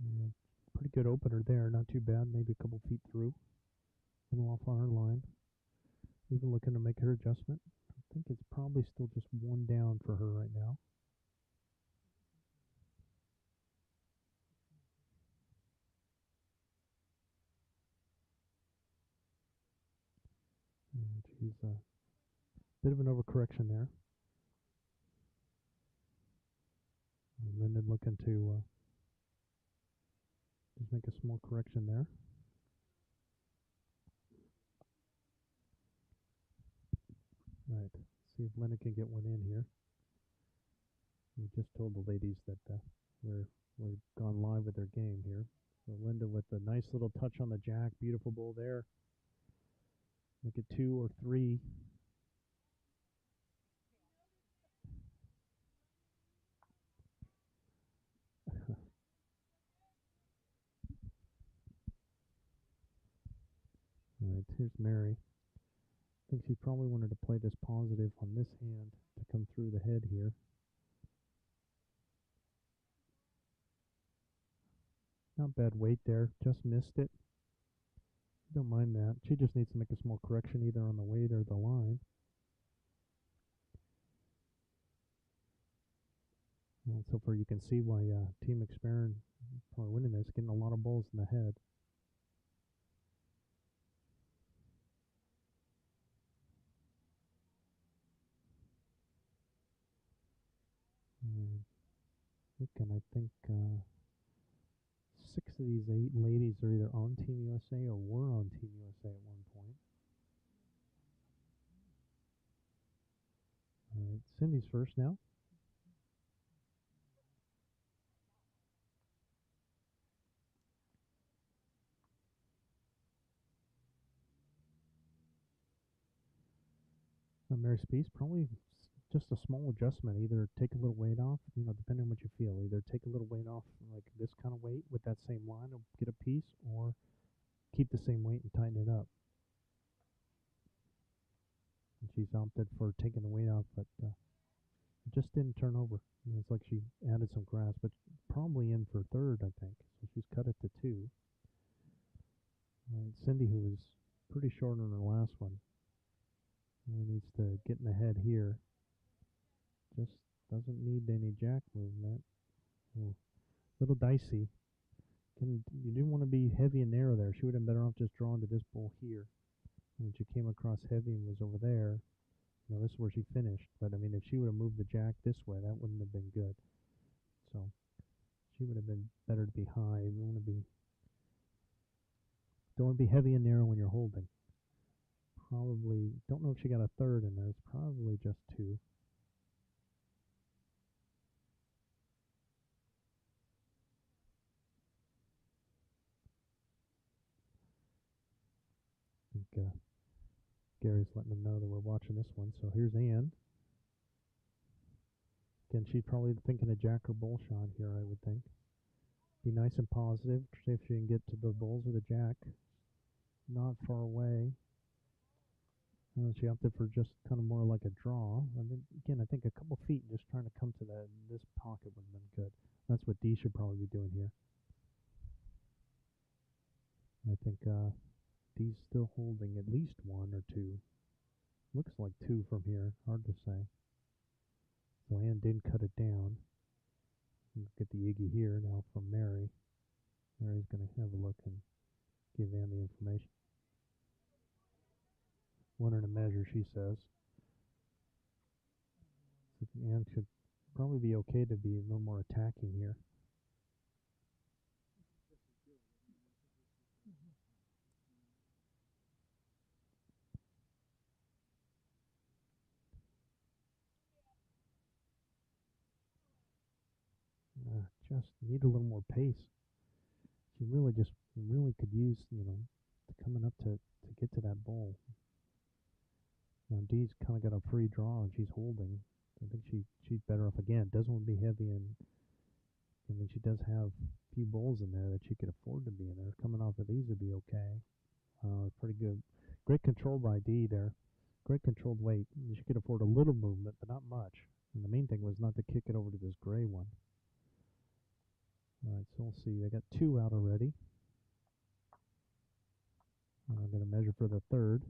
And pretty good opener there, not too bad, maybe a couple feet through. A little off on her line. Even looking to make her adjustment. I think it's probably still just one down for her right now. And she's a bit of an overcorrection there. And Lyndon looking to just make a small correction there. All right, see if Lyndon can get one in here. We just told the ladies that we're gone live with their game here. So Linda with a nice little touch on the jack, beautiful bowl there. Make it 2 or 3. All right, here's Mary. I think she probably wanted to play this positive on this hand to come through the head here. Not bad weight there, just missed it. Don't mind that. She just needs to make a small correction either on the weight or the line. Well, so far you can see why Team McSparren probably winning this, getting a lot of balls in the head. Looking, I think 6 of these 8 ladies are either on Team USA or were on Team USA at one point. All right, Cindy's first now. Mary Spees, probably just a small adjustment. Either take a little weight off, depending on what you feel. Either take a little weight off, like this kind of weight with that same line, or get a piece, or keep the same weight and tighten it up. And she's opted for taking the weight off, but It just didn't turn over. It's like she added some grass, but probably in for third, I think. So she's cut it to 2. All right, Cindy, who was pretty short on her last one, really needs to get in the head here. Just doesn't need any jack movement. Oh, little dicey. You didn't want to be heavy and narrow there. She would have been better off just drawing to this bull here. When she came across heavy and was over there, this is where she finished. But I mean, if she would have moved the jack this way, that wouldn't have been good. So she would have been better to be high. You don't want to be heavy and narrow when you're holding. Probably don't know if she got a third in there. It's probably just 2. I think Gary's letting them know that we're watching this one. So here's Ann. Again, she's probably thinking a jack or bull shot here, I would think. Be nice and positive. See if she can get to the bulls with a jack. Not far away. She opted for just kind of more like a draw. I mean, again, I think a couple feet just trying to come to this pocket would have been good. That's what D should probably be doing here. I think D's still holding at least 1 or 2. Looks like 2 from here. Hard to say. So Ann didn't cut it down. We'll get the Iggy here now from Mary. Mary's going to have a look and give Ann the information. 1 and a measure, she says. So Ann should probably be okay to be a little more attacking here. Just need a little more pace. She really could use, coming up to get to that bowl. Now Dee's kind of got a free draw and she's holding. I think she's better off again. Doesn't want to be heavy, and I mean she does have a few bowls in there that she could afford to be in there. Coming off of these would be okay. Pretty good. Great control by Dee there. Great controlled weight. She could afford a little movement, but not much. And the main thing was not to kick it over to this gray one. All right, so we'll see. They got 2 out already. I'm going to measure for the third.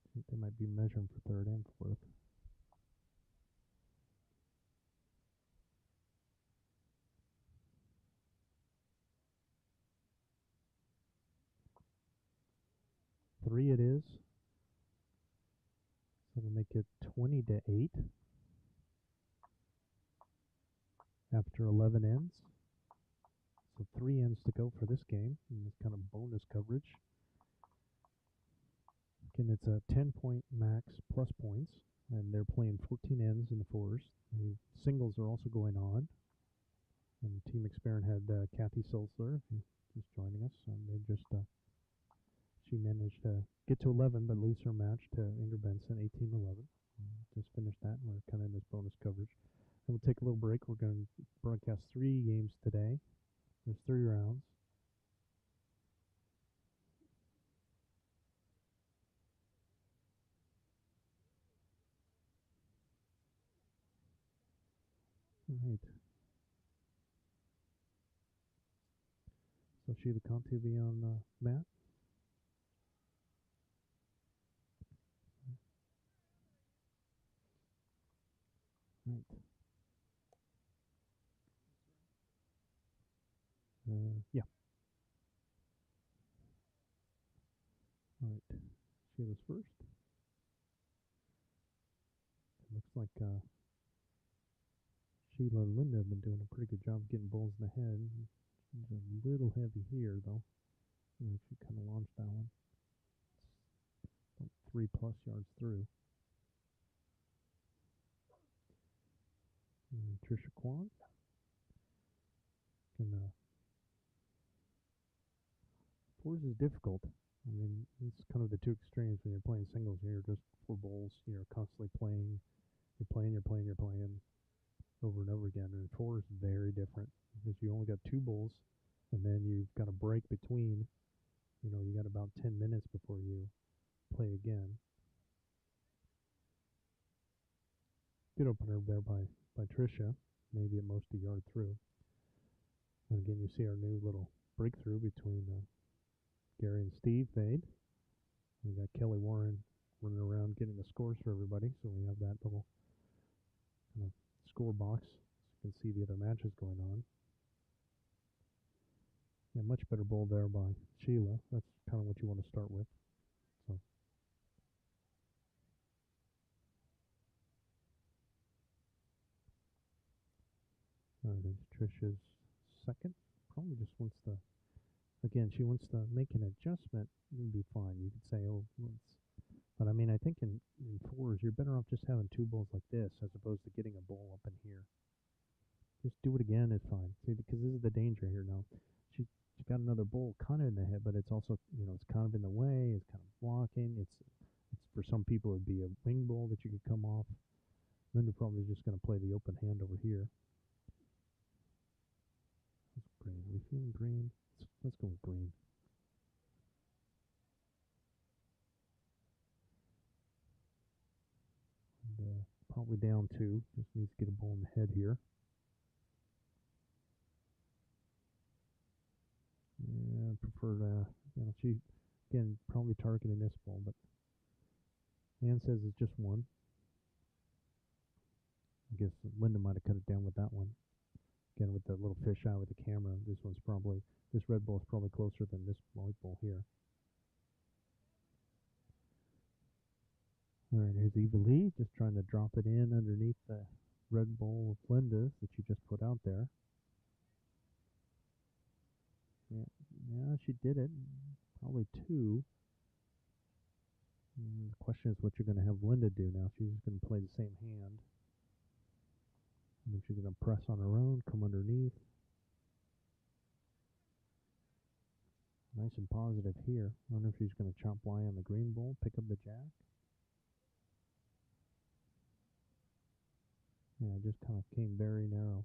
I think they might be measuring for third and fourth. Three it is. So we'll make it 20-8 after 11 ends. So 3 ends to go for this game in this kind of bonus coverage. Again, it's a 10-point max plus points, and they're playing 14 ends in the fours. The singles are also going on. And Team McSparren had Kathy Selzler, who's joining us. She managed to get to 11, but lose her match to Benson, 18-11. Just finished that, and we're kind of in this bonus coverage. And we'll take a little break. We're going to broadcast 3 games today. There's 3 rounds. All right. So Sheila Conti will be on mat. Right. Yeah. All right. Sheila's first. It looks like Sheila and Linda have been doing a pretty good job getting bulls in the head. She's a little heavy here, though. She kind of launched that one. It's about 3+ yards through. Trisha Kwan. And fours is difficult. I mean, it's kind of the two extremes when you're playing singles. You're just 4 bowls. You're constantly playing. you're playing over and over again. And 4 is very different because you only got 2 bowls, and then you've got a break between. You got about 10 minutes before you play again. Good opener there by Tricia, maybe at most a yard through. And again, you see our new little breakthrough between Gary and Steve fade. We got Kelly Warren running around getting the scores for everybody, so we have that little kind of score box so you can see the other matches going on. Yeah, much better bowl there by Sheila. That's kind of what you want to start with. So. All right, there's Trisha's second. Probably just wants to, again, she wants to make an adjustment. It'd be fine. You could say, oh, but I mean, I think in 4s, you're better off just having 2 bowls like this as opposed to getting a bowl up in here. Just do it again is fine. See, because this is the danger here now. She got another bowl kind of in the head, but it's also, it's kind of in the way. It's kind of blocking. It's for some people, it'd be a wing bowl that you could come off. Then you're probably just going to play the open hand over here. Green. Are we feeling green? Let's go with green. And probably down 2. Just needs to get a ball in the head here. Yeah, I prefer she, again, probably targeting this ball, but Ann says it's just 1. I guess Linda might have cut it down with that one. Again, with the little fisheye with the camera, this red ball is probably closer than this white ball here. All right, here's Eva Lee, just trying to drop it in underneath the red bowl of Linda's that you just put out there. Yeah, she did it. Probably 2. And the question is what you're going to have Linda do now. She's just going to play the same hand. And then she's going to press on her own, come underneath. Nice and positive here. I wonder if she's going to chop Y on the green bowl, pick up the jack. Yeah, it just kind of came very narrow.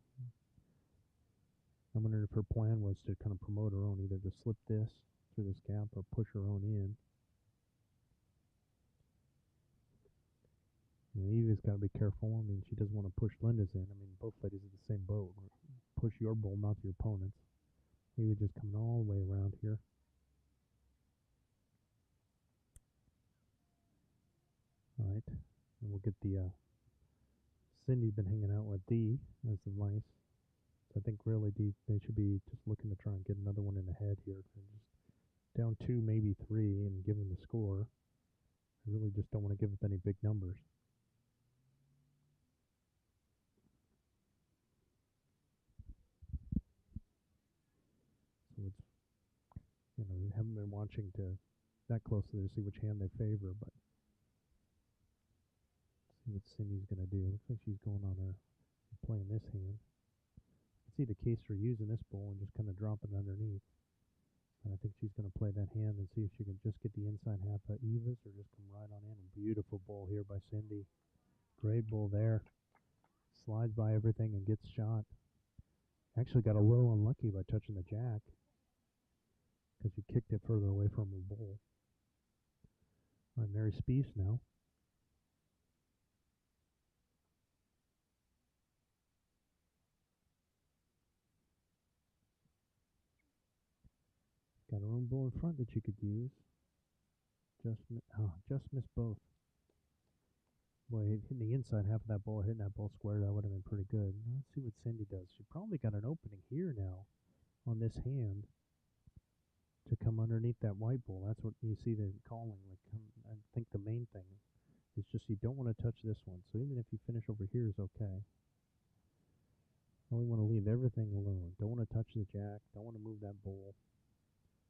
I wondered if her plan was to kind of promote her own, either to slip this through this gap or push her own in. And Eva's got to be careful. I mean, she doesn't want to push Linda's in. I mean, both ladies are the same boat. Push your bowl, not your opponent's. Eva just coming all the way around here. All right, and we'll get the Cindy's been hanging out with Dee as the vice. So I think really they should be just looking to try and get another one in the head here. And just down 2, maybe 3, and give them the score. I really just don't want to give up any big numbers. So it's, haven't been watching that closely to see which hand they favor, but see what Cindy's going to do. Looks like she's going on her, playing this hand. I see the case for using this bowl and just kind of dropping it underneath. And I think she's going to play that hand and see if she can just get the inside half of Eva's or just come right on in. A beautiful bowl here by Cindy. Great bowl there. Slides by everything and gets shot. Actually got a little unlucky by touching the jack because she kicked it further away from her bowl. All right, Mary Spies now. Got her own bowl in front that she could use. Just missed both. Boy, hitting the inside half of that ball, hitting that ball square, that would have been pretty good. Let's see what Cindy does. She probably got an opening here now on this hand to come underneath that white ball. That's what you see them calling. I think the main thing is just you don't want to touch this one. So even if you finish over here is okay. Only want to leave everything alone. Don't want to touch the jack. Don't want to move that bowl.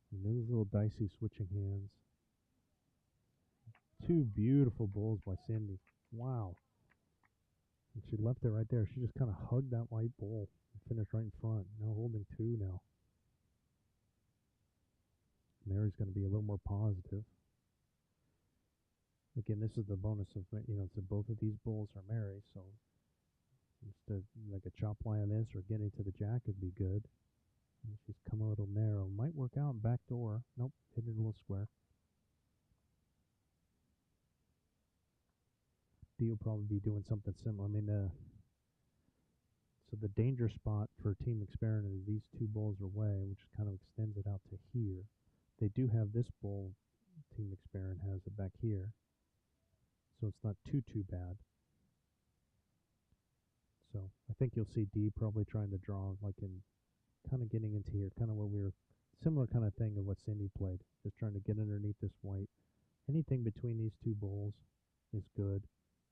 And those little dicey switching hands. 2 beautiful bowls by Cindy. Wow. And she left it right there. She just kind of hugged that white bowl and finished right in front. Now holding 2 now. Mary's going to be a little more positive. Again, this is the bonus of, so both of these bulls are married, so instead, like a chop line on this or getting to the jack would be good. And she's come a little narrow. Might work out back door. Nope, hit it a little square. D will probably be doing something similar. I mean, so the danger spot for Team McSparren is these two bulls are away, which kind of extends it out to here. They do have this bull. Team McSparren has it back here, so it's not too bad. So I think you'll see D probably trying to draw, like in kind of getting into here, kind of what we were, similar kind of thing of what Cindy played, just trying to get underneath this white. Anything between these two bulls is good,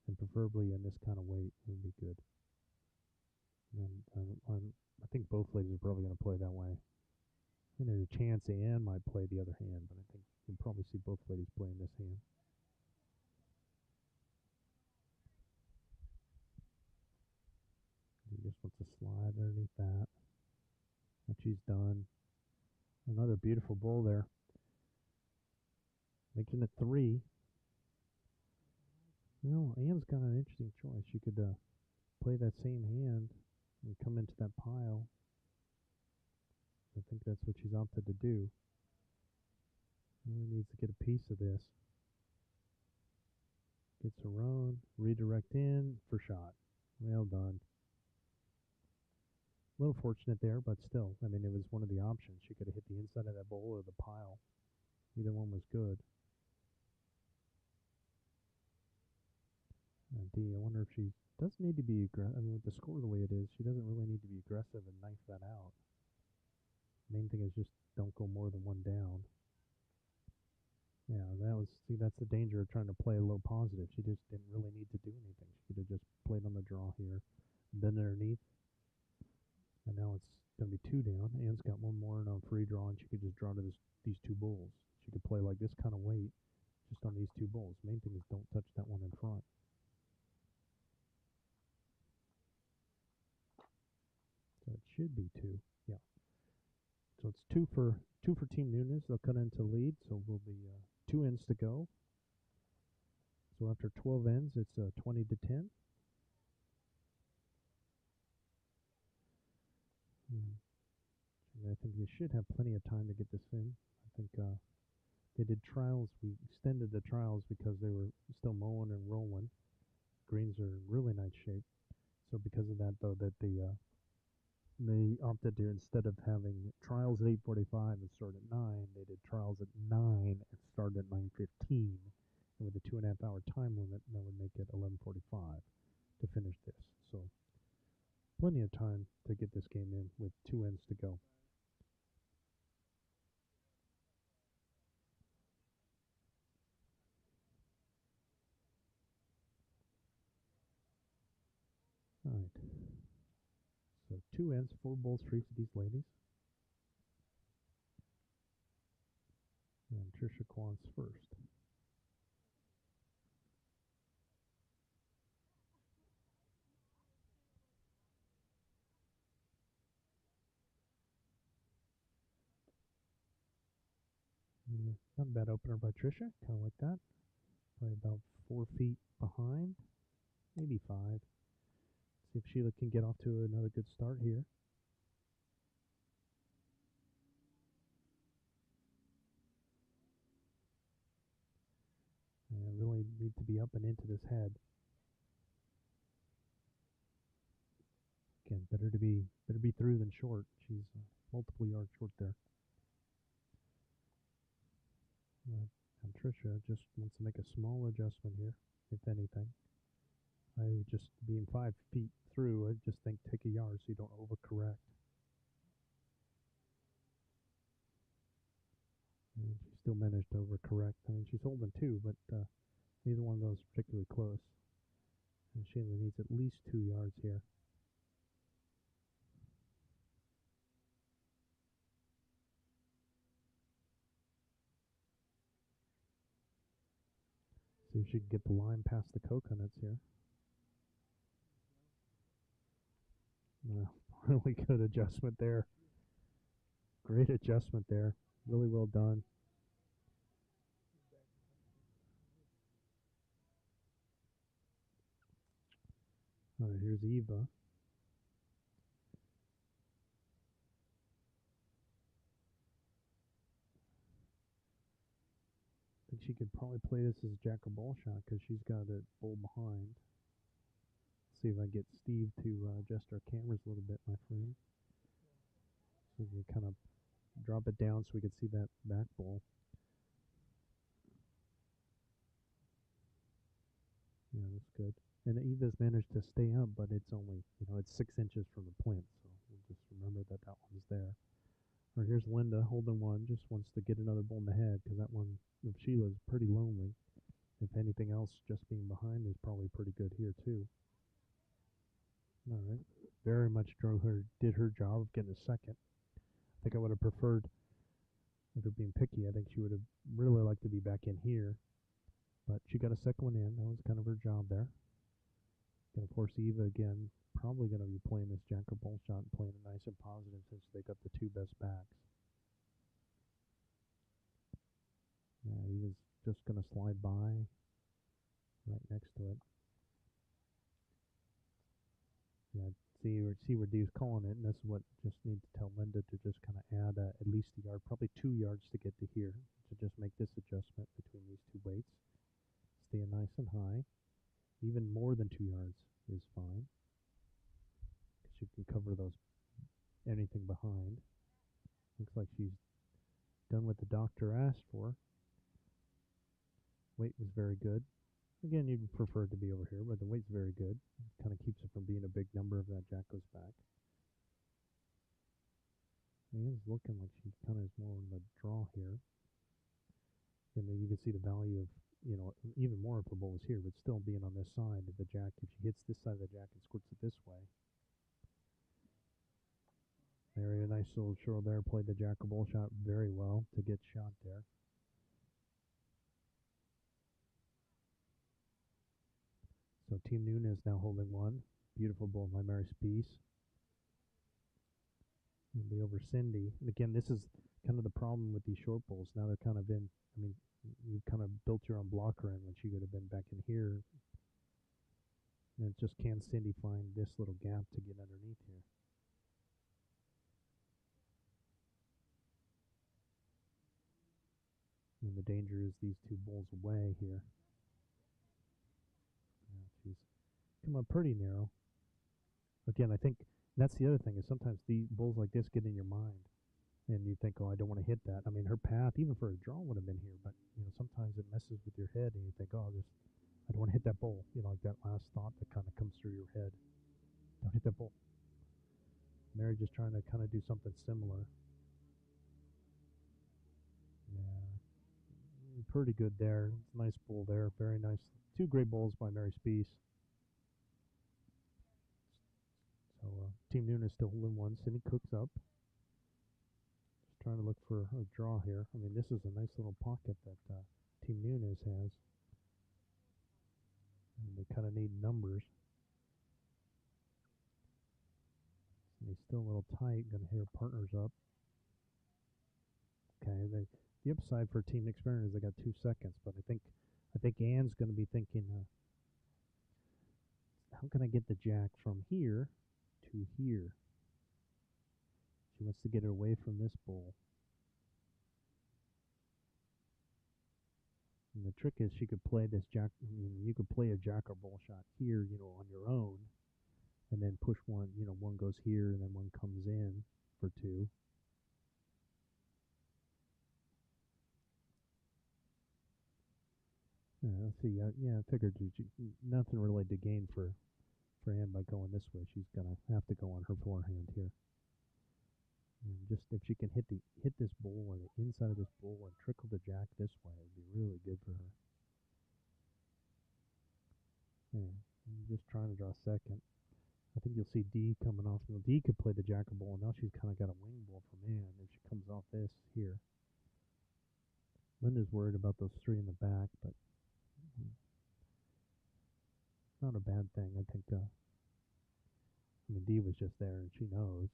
and preferably in this kind of weight would be good. And I think both ladies are probably going to play that way. And there's a chance Anne might play the other hand, but I think you'll probably see both ladies playing this hand. He just wants to slide underneath that. What she's done. Another beautiful bull there. Making it 3. Well, Anne's got an interesting choice. She could play that same hand and come into that pile. I think that's what she's opted to do. Really needs to get a piece of this. Gets her own, redirect in for shot. Well done. A little fortunate there, but still, I mean, it was one of the options. She could have hit the inside of that bowl or the pile. Either one was good. D, I wonder if she doesn't need to be aggressive. I mean, with the score the way it is, she doesn't really need to be aggressive and knife that out. Main thing is just don't go more than one down. Yeah, that's the danger of trying to play a low positive. She just didn't really need to do anything. She could have just played on the draw here, then underneath, and now it's going to be 2 down. Anne's got one more and on free draw, and she could just draw to these two bulls. She could play like this kind of weight just on these two bulls. Main thing is don't touch that one in front. So it should be 2. Yeah. So it's 2 for Team Nunes. They'll cut into lead, so we'll be 2 ends to go. So after 12 ends, it's 20-10. And I think you should have plenty of time to get this in. I think they did trials. We extended the trials because they were still mowing and rolling. Greens are in really nice shape. So because of that, though, that they opted to, instead of having trials at 8:45 and start at 9, they did trials at 9 and start at 9:15. And with a 2.5-hour time limit, that would make it 11:45 to finish this. So plenty of time to get this game in with 2 ends to go. All right. So 2 ends, 4 bulls free for these ladies. And Trisha Kwan's first. Yeah, not a bad opener by Trisha. Kind of like that. Probably about 4 feet behind. Maybe 5. See if Sheila can get off to another good start here. And really need to be up and into this head. Again, better be through than short. She's multiple yards short there. And Trisha just wants to make a small adjustment here, if anything. I would just, being 5 feet through, I just think take a yard so you don't overcorrect. And she still managed to overcorrect. I mean, she's holding 2, but neither one of those is particularly close. And Sheila needs at least 2 yards here. See if she can get the line past the coconuts here. Really good adjustment there. Great adjustment there. Really well done. All right, here's Eva. I think she could probably play this as Jack or ball shot because she's got a bull behind. See if I get Steve to adjust our cameras a little bit, my friend. So we can kind of drop it down so we can see that back bull. Yeah, that's good. And Eva's managed to stay up, but it's only, it's 6 inches from the plinth, so we'll just remember that that one's there. Or here's Linda holding one, just wants to get another bull in the head because that one of Sheila's pretty lonely. If anything else, just being behind is probably pretty good here too. All right, very much did her job of getting a second. I think I would have preferred, if we're being picky, I think she would have really liked to be back in here, but she got a second one in. That was kind of her job there. Gonna force Eva again. Probably gonna be playing this Jack or bull shot and playing it nice and positive since they got the two best backs. Yeah, Eva's just gonna slide by right next to it. Yeah, see where Dee's calling it, and this is what just need to tell Linda to just kind of add at least a yard, probably 2 yards to get to here, to just make this adjustment between these two weights. Staying nice and high. Even more than 2 yards is fine, because you can cover those anything behind. Looks like she's done what the doctor asked for. Weight was very good. Again, you'd prefer it to be over here, but the weight's very good. It kind of keeps it from being a big number if that jack goes back. It is looking like she kind of is more in the draw here. And then you can see the value of, even more if the bull was here, but still being on this side of the jack. If she hits this side of the jack and squirts it this way. Very nice little short there. Played the jack or bull shot very well to get shot there. So Team Nunes now holding one. Beautiful bull by Mary Speece. It'll be over Cindy. And again, this is kind of the problem with these short bulls. Now they're kind of in, you've kind of built your own blocker in when she could have been back in here. And it's just, can Cindy find this little gap to get underneath here? And the danger is these two bulls away here. Yeah, she's come up pretty narrow. Again, I think that's the other thing is sometimes the bulls like this get in your mind. And you think, oh, I don't want to hit that. I mean, her path, even for a draw, would have been here. But, sometimes it messes with your head and you think, oh, I don't want to hit that bull. Like that last thought that kind of comes through your head. Don't hit that bull. Mary just trying to kind of do something similar. Yeah. Pretty good there. It's a nice bull there. Very nice. Two great bulls by Mary Speece. So Team Nunes still holding one. Cindy Cook's up. Just trying to look for a draw here. I mean, this is a nice little pocket that Team Nunes has. And they kind of need numbers. And he's still a little tight. Going to hear partners up. Okay, the upside for Team McSparren is they got 2 seconds, but I think Ann's going to be thinking, how can I get the jack from here to here? She wants to get it away from this bull. And the trick is she could play this jack. You could play a jack or bull shot here, on your own, and then push one. One goes here and then one comes in for two. Let's see. Yeah, I figured nothing really to gain for Ann by going this way. She's gonna have to go on her forehand here. And just if she can hit this bull or the inside of this bull and trickle the jack this way, it would be really good for her. Yeah, I'm just trying to draw second. I think you'll see D coming off. D could play the jack or bull, and now she's kind of got a wing bull from Ann if she comes off this here. Linda's worried about those three in the back, but not a bad thing. I think, D was just there, and she knows.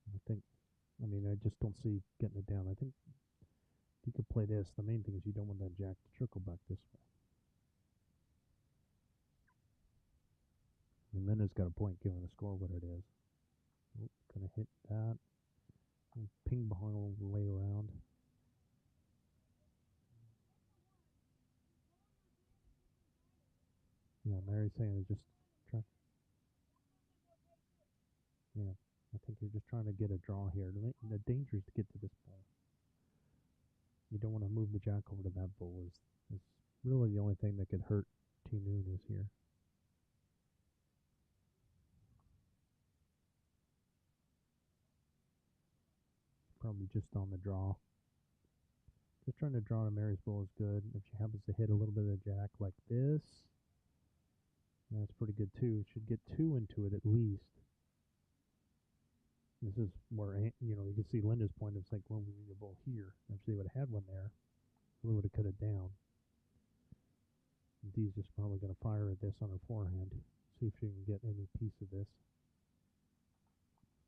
I just don't see getting it down. I think D could play this. The main thing is you don't want that jack to trickle back this way. And Linda's got a point given the score what it is. Oh, gonna hit that. Ping pong all the way around. Yeah, Mary's saying just try. Yeah, I think you're just trying to get a draw here. The danger is to get to this ball. You don't want to move the jack over to that bull. Is really the only thing that could hurt Team Nunes here. Probably just on the draw. Just trying to draw to Mary's bull is good. If she happens to hit a little bit of the jack like this, that's pretty good too. Should get 2 into it at least. This is where, you can see Linda's point. It's like, well, we need a bull here. If she would have had one there, we would have cut it down. Dee's just probably going to fire at this on her forehand. See if she can get any piece of this.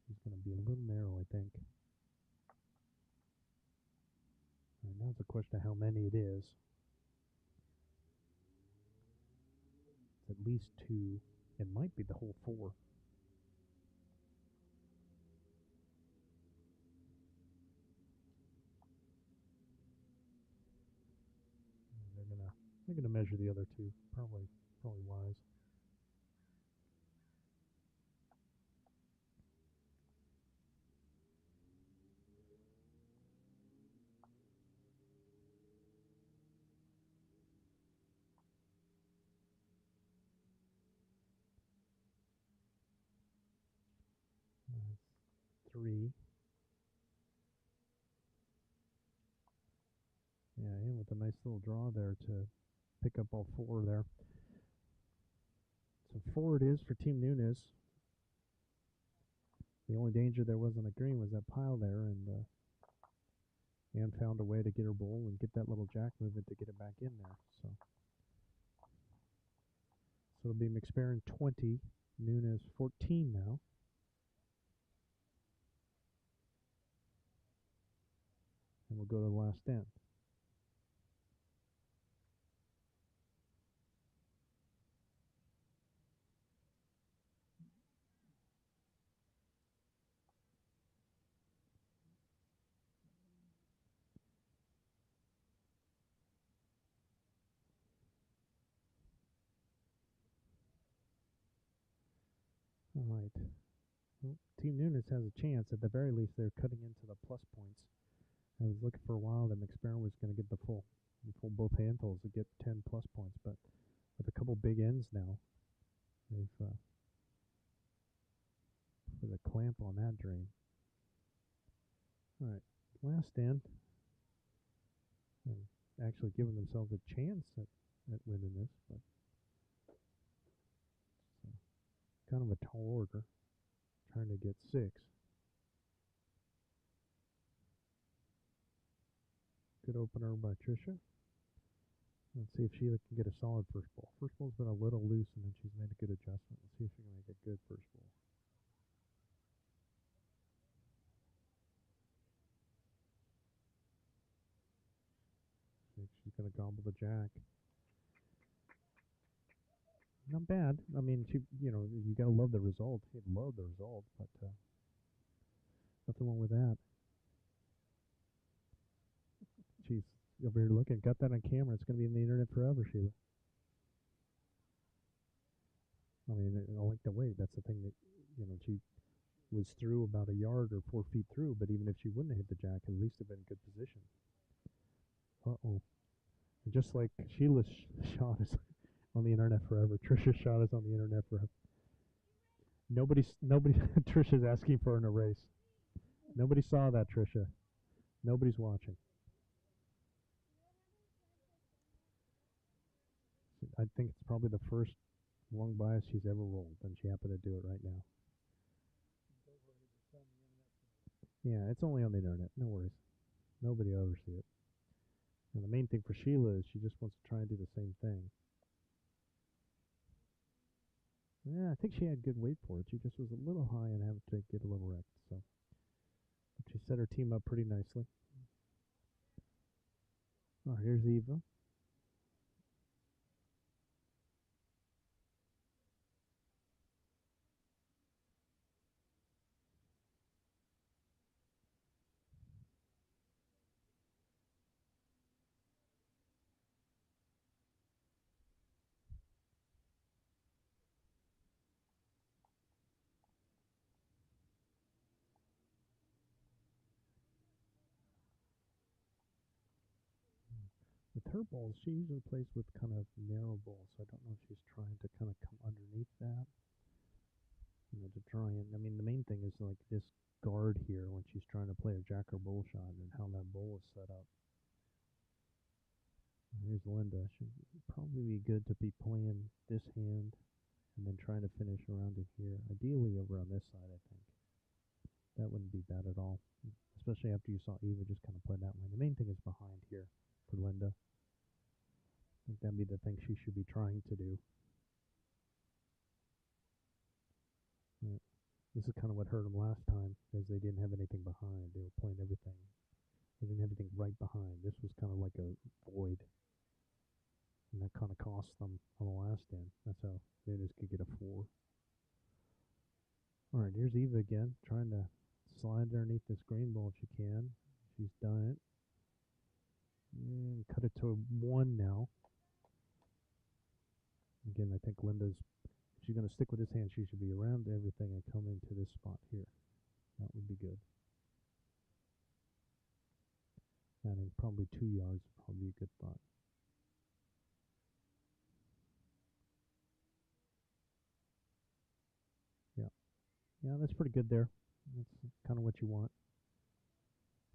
She's going to be a little narrow, I think. All right, now it's a question of how many it is. It's at least 2. It might be the whole 4. They're gonna measure the other 2. Probably wise. That's 3. Yeah, and with a nice little draw there to pick up all 4 there. So 4 it is for Team Nunes. The only danger there was on the green was that pile there, and Ann found a way to get her bull and get that little jack movement to get it back in there. So it'll be McSparren 20, Nunes 14 now. And we'll go to the last end. All right. Well, Team Nunes has a chance. At the very least, they're cutting into the plus points. I was looking for a while that McSparren was going to get the full both handfuls to get 10 plus points, but with a couple big ends now, they've put a clamp on that drain. All right, last end, and actually giving themselves a chance at winning this, but kind of a tall order, trying to get 6. Good opener by Tricia. Let's see if Sheila can get a solid first ball. First ball's been a little loose, and then she's made a good adjustment. Let's see if she can make a good first ball. She's going to gobble the jack. Not bad. I mean, you got to love the result. You'd love the result, but nothing wrong with that. She's over here looking. Got that on camera. It's going to be in the internet forever, Sheila. I mean, I like the weight. That's the thing that, she was through about a yard or 4 feet through, but even if she wouldn't have hit the jack, at least have been in good position. Uh-oh. Just like Sheila's shot is on the internet forever, Trisha's shot is on the internet forever. Nobody, Trisha's asking for an erase. Nobody saw that, Trisha. Nobody's watching. I think it's probably the first long bias she's ever rolled, and she happened to do it right now. Yeah, it's only on the internet. No worries. Nobody will ever see it. And the main thing for Sheila is she just wants to try and do the same thing. Yeah, I think she had good weight for it. She just was a little high and had to get a little wrecked. So she set her team up pretty nicely. Oh, here's Eva. her balls, she usually plays with kind of narrow balls. So I don't know if she's trying to kind of come underneath that, to try and. I mean, the main thing is like this guard here when she's trying to play her jack or bull shot and how that bowl is set up. Here's Linda. Should probably be good to be playing this hand and then trying to finish around in here. Ideally over on this side, I think. That wouldn't be bad at all, especially after you saw Eva just kind of play that way. The main thing is behind here for Linda. I think that'd be the thing she should be trying to do. Yeah. This is kind of what hurt them last time, is they didn't have anything behind. They were playing everything. They didn't have anything right behind. This was kind of like a void, and that kind of cost them on the last end. That's how Nunes could get a 4. All right, here's Eva again, trying to slide underneath this green ball if she can. She's done it. And cut it to a 1 now. Again, I think Linda's, if she's going to stick with this hand, she should be around everything and come into this spot here. That would be good. I think probably 2 yards would probably be a good thought. Yeah. Yeah, that's pretty good there. That's kind of what you want.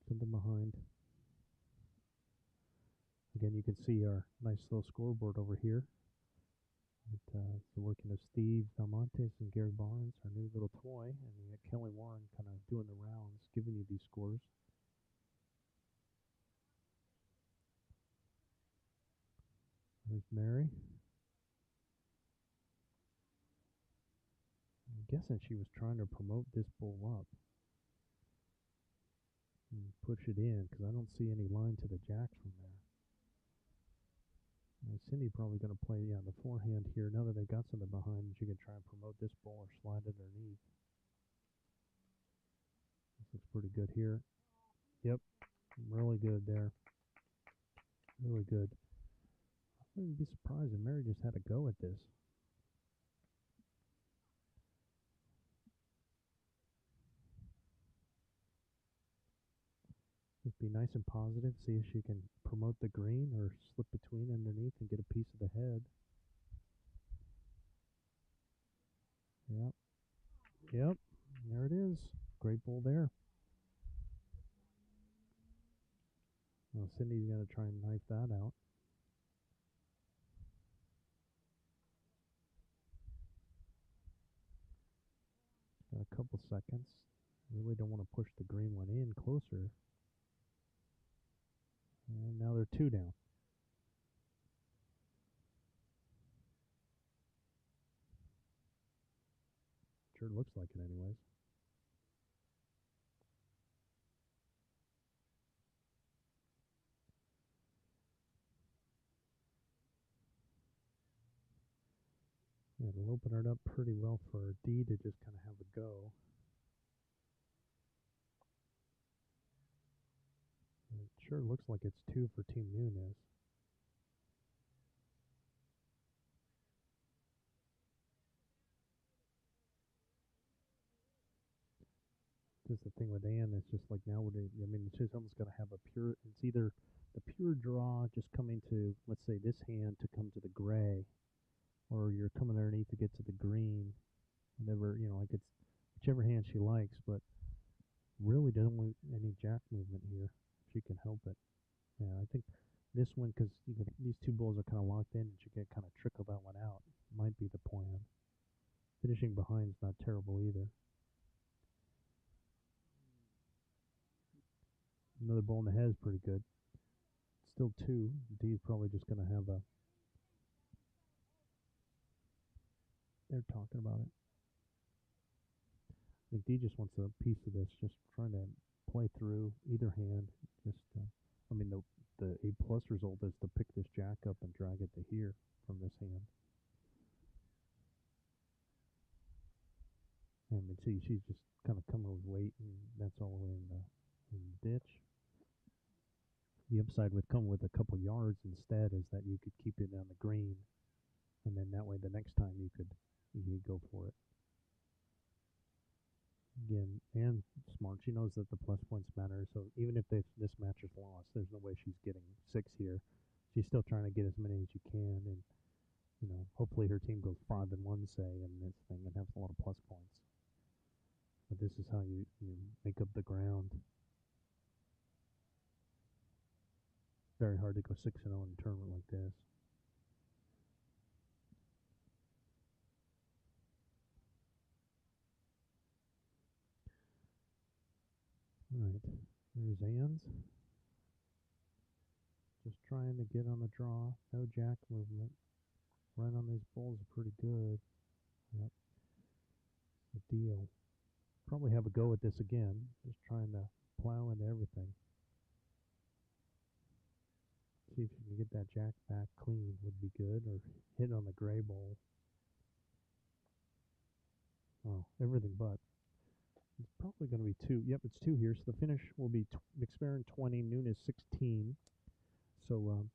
Something behind. Again, you can see our nice little scoreboard over here. It's the working of Steve Valmontes and Gary Barnes, our new little toy, and you got Kelly Warren kind of doing the rounds, giving you these scores. There's Mary. I'm guessing she was trying to promote this bull up and push it in, because I don't see any line to the jack from there. Cindy probably going to play, the forehand here. Now that they got something behind, she can try and promote this ball or slide it underneath. This looks pretty good here. Yep, really good there. Really good. I wouldn't be surprised if Mary just had a go at this. Just be nice and positive. See if she can promote the green or slip between underneath and get a piece of the head. Yep. Yep. There it is. Great ball there. Well, Cindy's going to try and knife that out. Got a couple seconds. Really don't want to push the green one in closer. And now they're 2 down. Sure looks like it anyways. Yeah, it'll open it up pretty well for D to just kind of have a go. It sure looks like it's 2 for Team Nunes. Just the thing with Ann is just like now, she's almost going to have a pure, it's either the pure draw just coming to, let's say, this hand to come to the gray, or you're coming underneath to get to the green. Whatever, like it's whichever hand she likes, but really doesn't want any jack movement here if she can help it. Yeah, I think this one, because these 2 balls are kind of locked in, and she can kind of trickle that one out, might be the plan. Finishing behind is not terrible either. Another ball in the head is pretty good. Still 2. D's probably just going to have a. They're talking about it. I think D just wants a piece of this, just trying to play through either hand. Just, the A+ result is to pick this jack up and drag it to here from this hand. And see, she's just kind of coming with weight, and that's all the way in the ditch. The upside with coming with a couple yards instead is that you could keep it on the green, and then that way the next time you could go for it. Again, and smart. She knows that the plus points matter, so even if this match is lost, there's no way she's getting 6 here. she's still trying to get as many as you can, and hopefully her team goes 5-1, say, in this thing, and has a lot of plus points. But this is how you make up the ground. Very hard to go 6-0 in a tournament like this. All right, there's Anns. Just trying to get on the draw. No jack movement. Run on these bulls are pretty good. Yep. The deal. Probably have a go at this again. Just trying to plow into everything. See if you can get that jack back clean would be good, or hit on the gray bowl. Oh, everything but. It's probably going to be 2. Yep, it's 2 here. So the finish will be McSparren 20, Nunes 16. So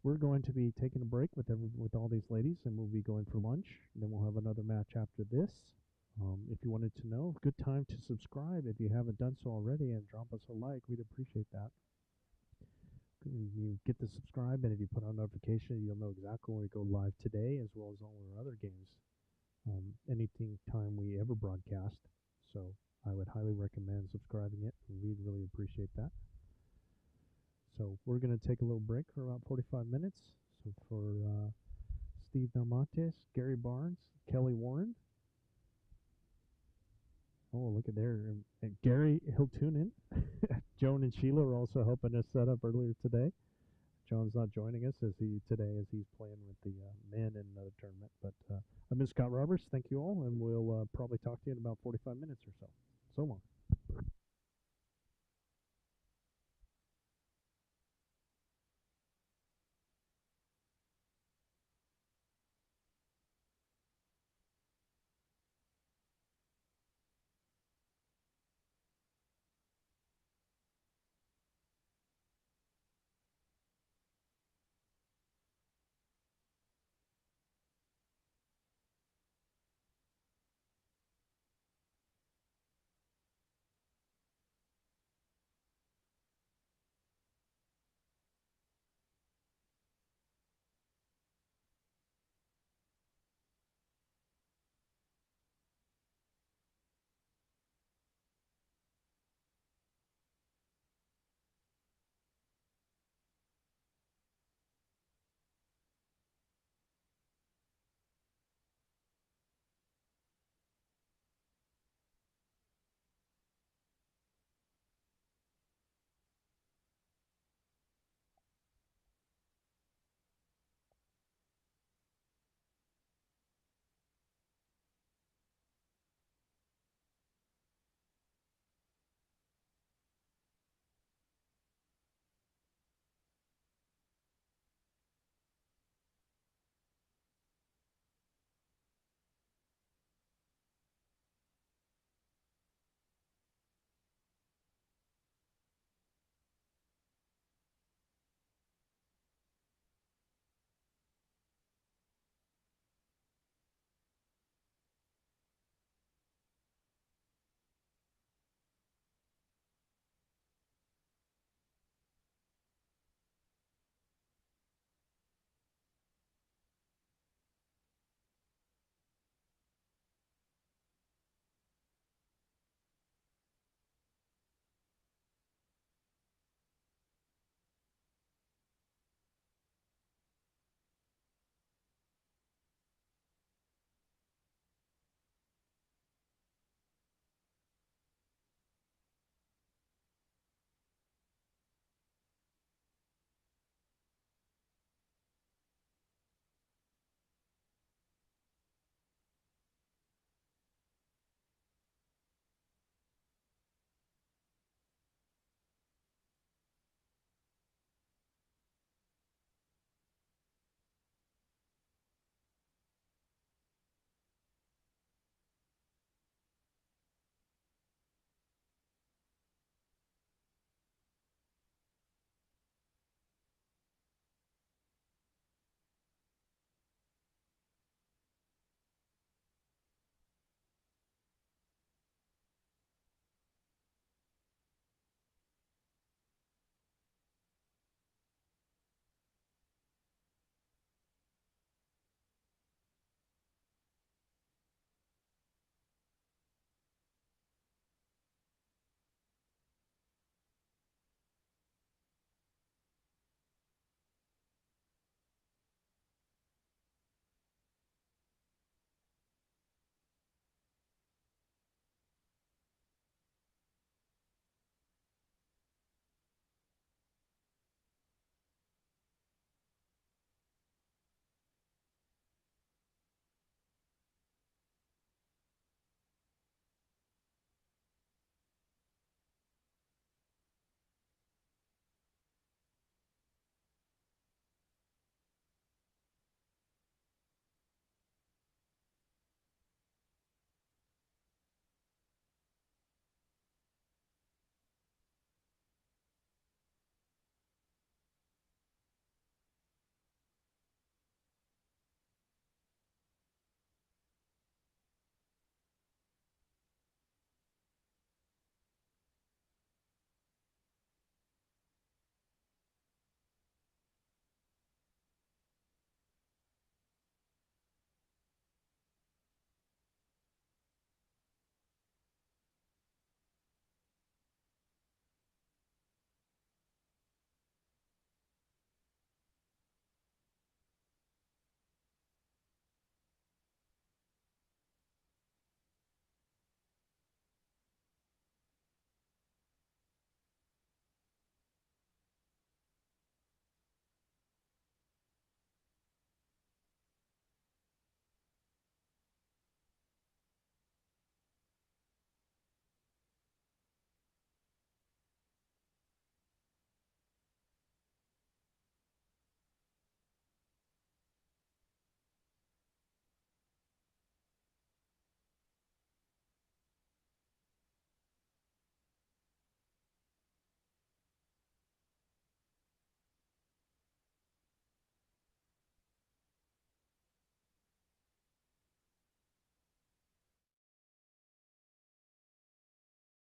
we're going to be taking a break with all these ladies, and we'll be going for lunch. And then we'll have another match after this. If you wanted to know, good time to subscribe if you haven't done so already, and drop us a like. We'd appreciate that. You get to subscribe, and if you put on notification, you'll know exactly when we go live today, as well as all our other games. Anything time we ever broadcast. So I would highly recommend subscribing it. We'd really appreciate that. So we're going to take a little break for about 45 minutes. So for Steve Narmontes, Gary Barnes, Kelly Warren. Oh, look at there. And Gary, he'll tune in. Joan and Sheila are also helping us set up earlier today. John's not joining us as he's playing with the men in another tournament. But I've been Scott Roberts. Thank you all, and we'll probably talk to you in about 45 minutes or so. So long.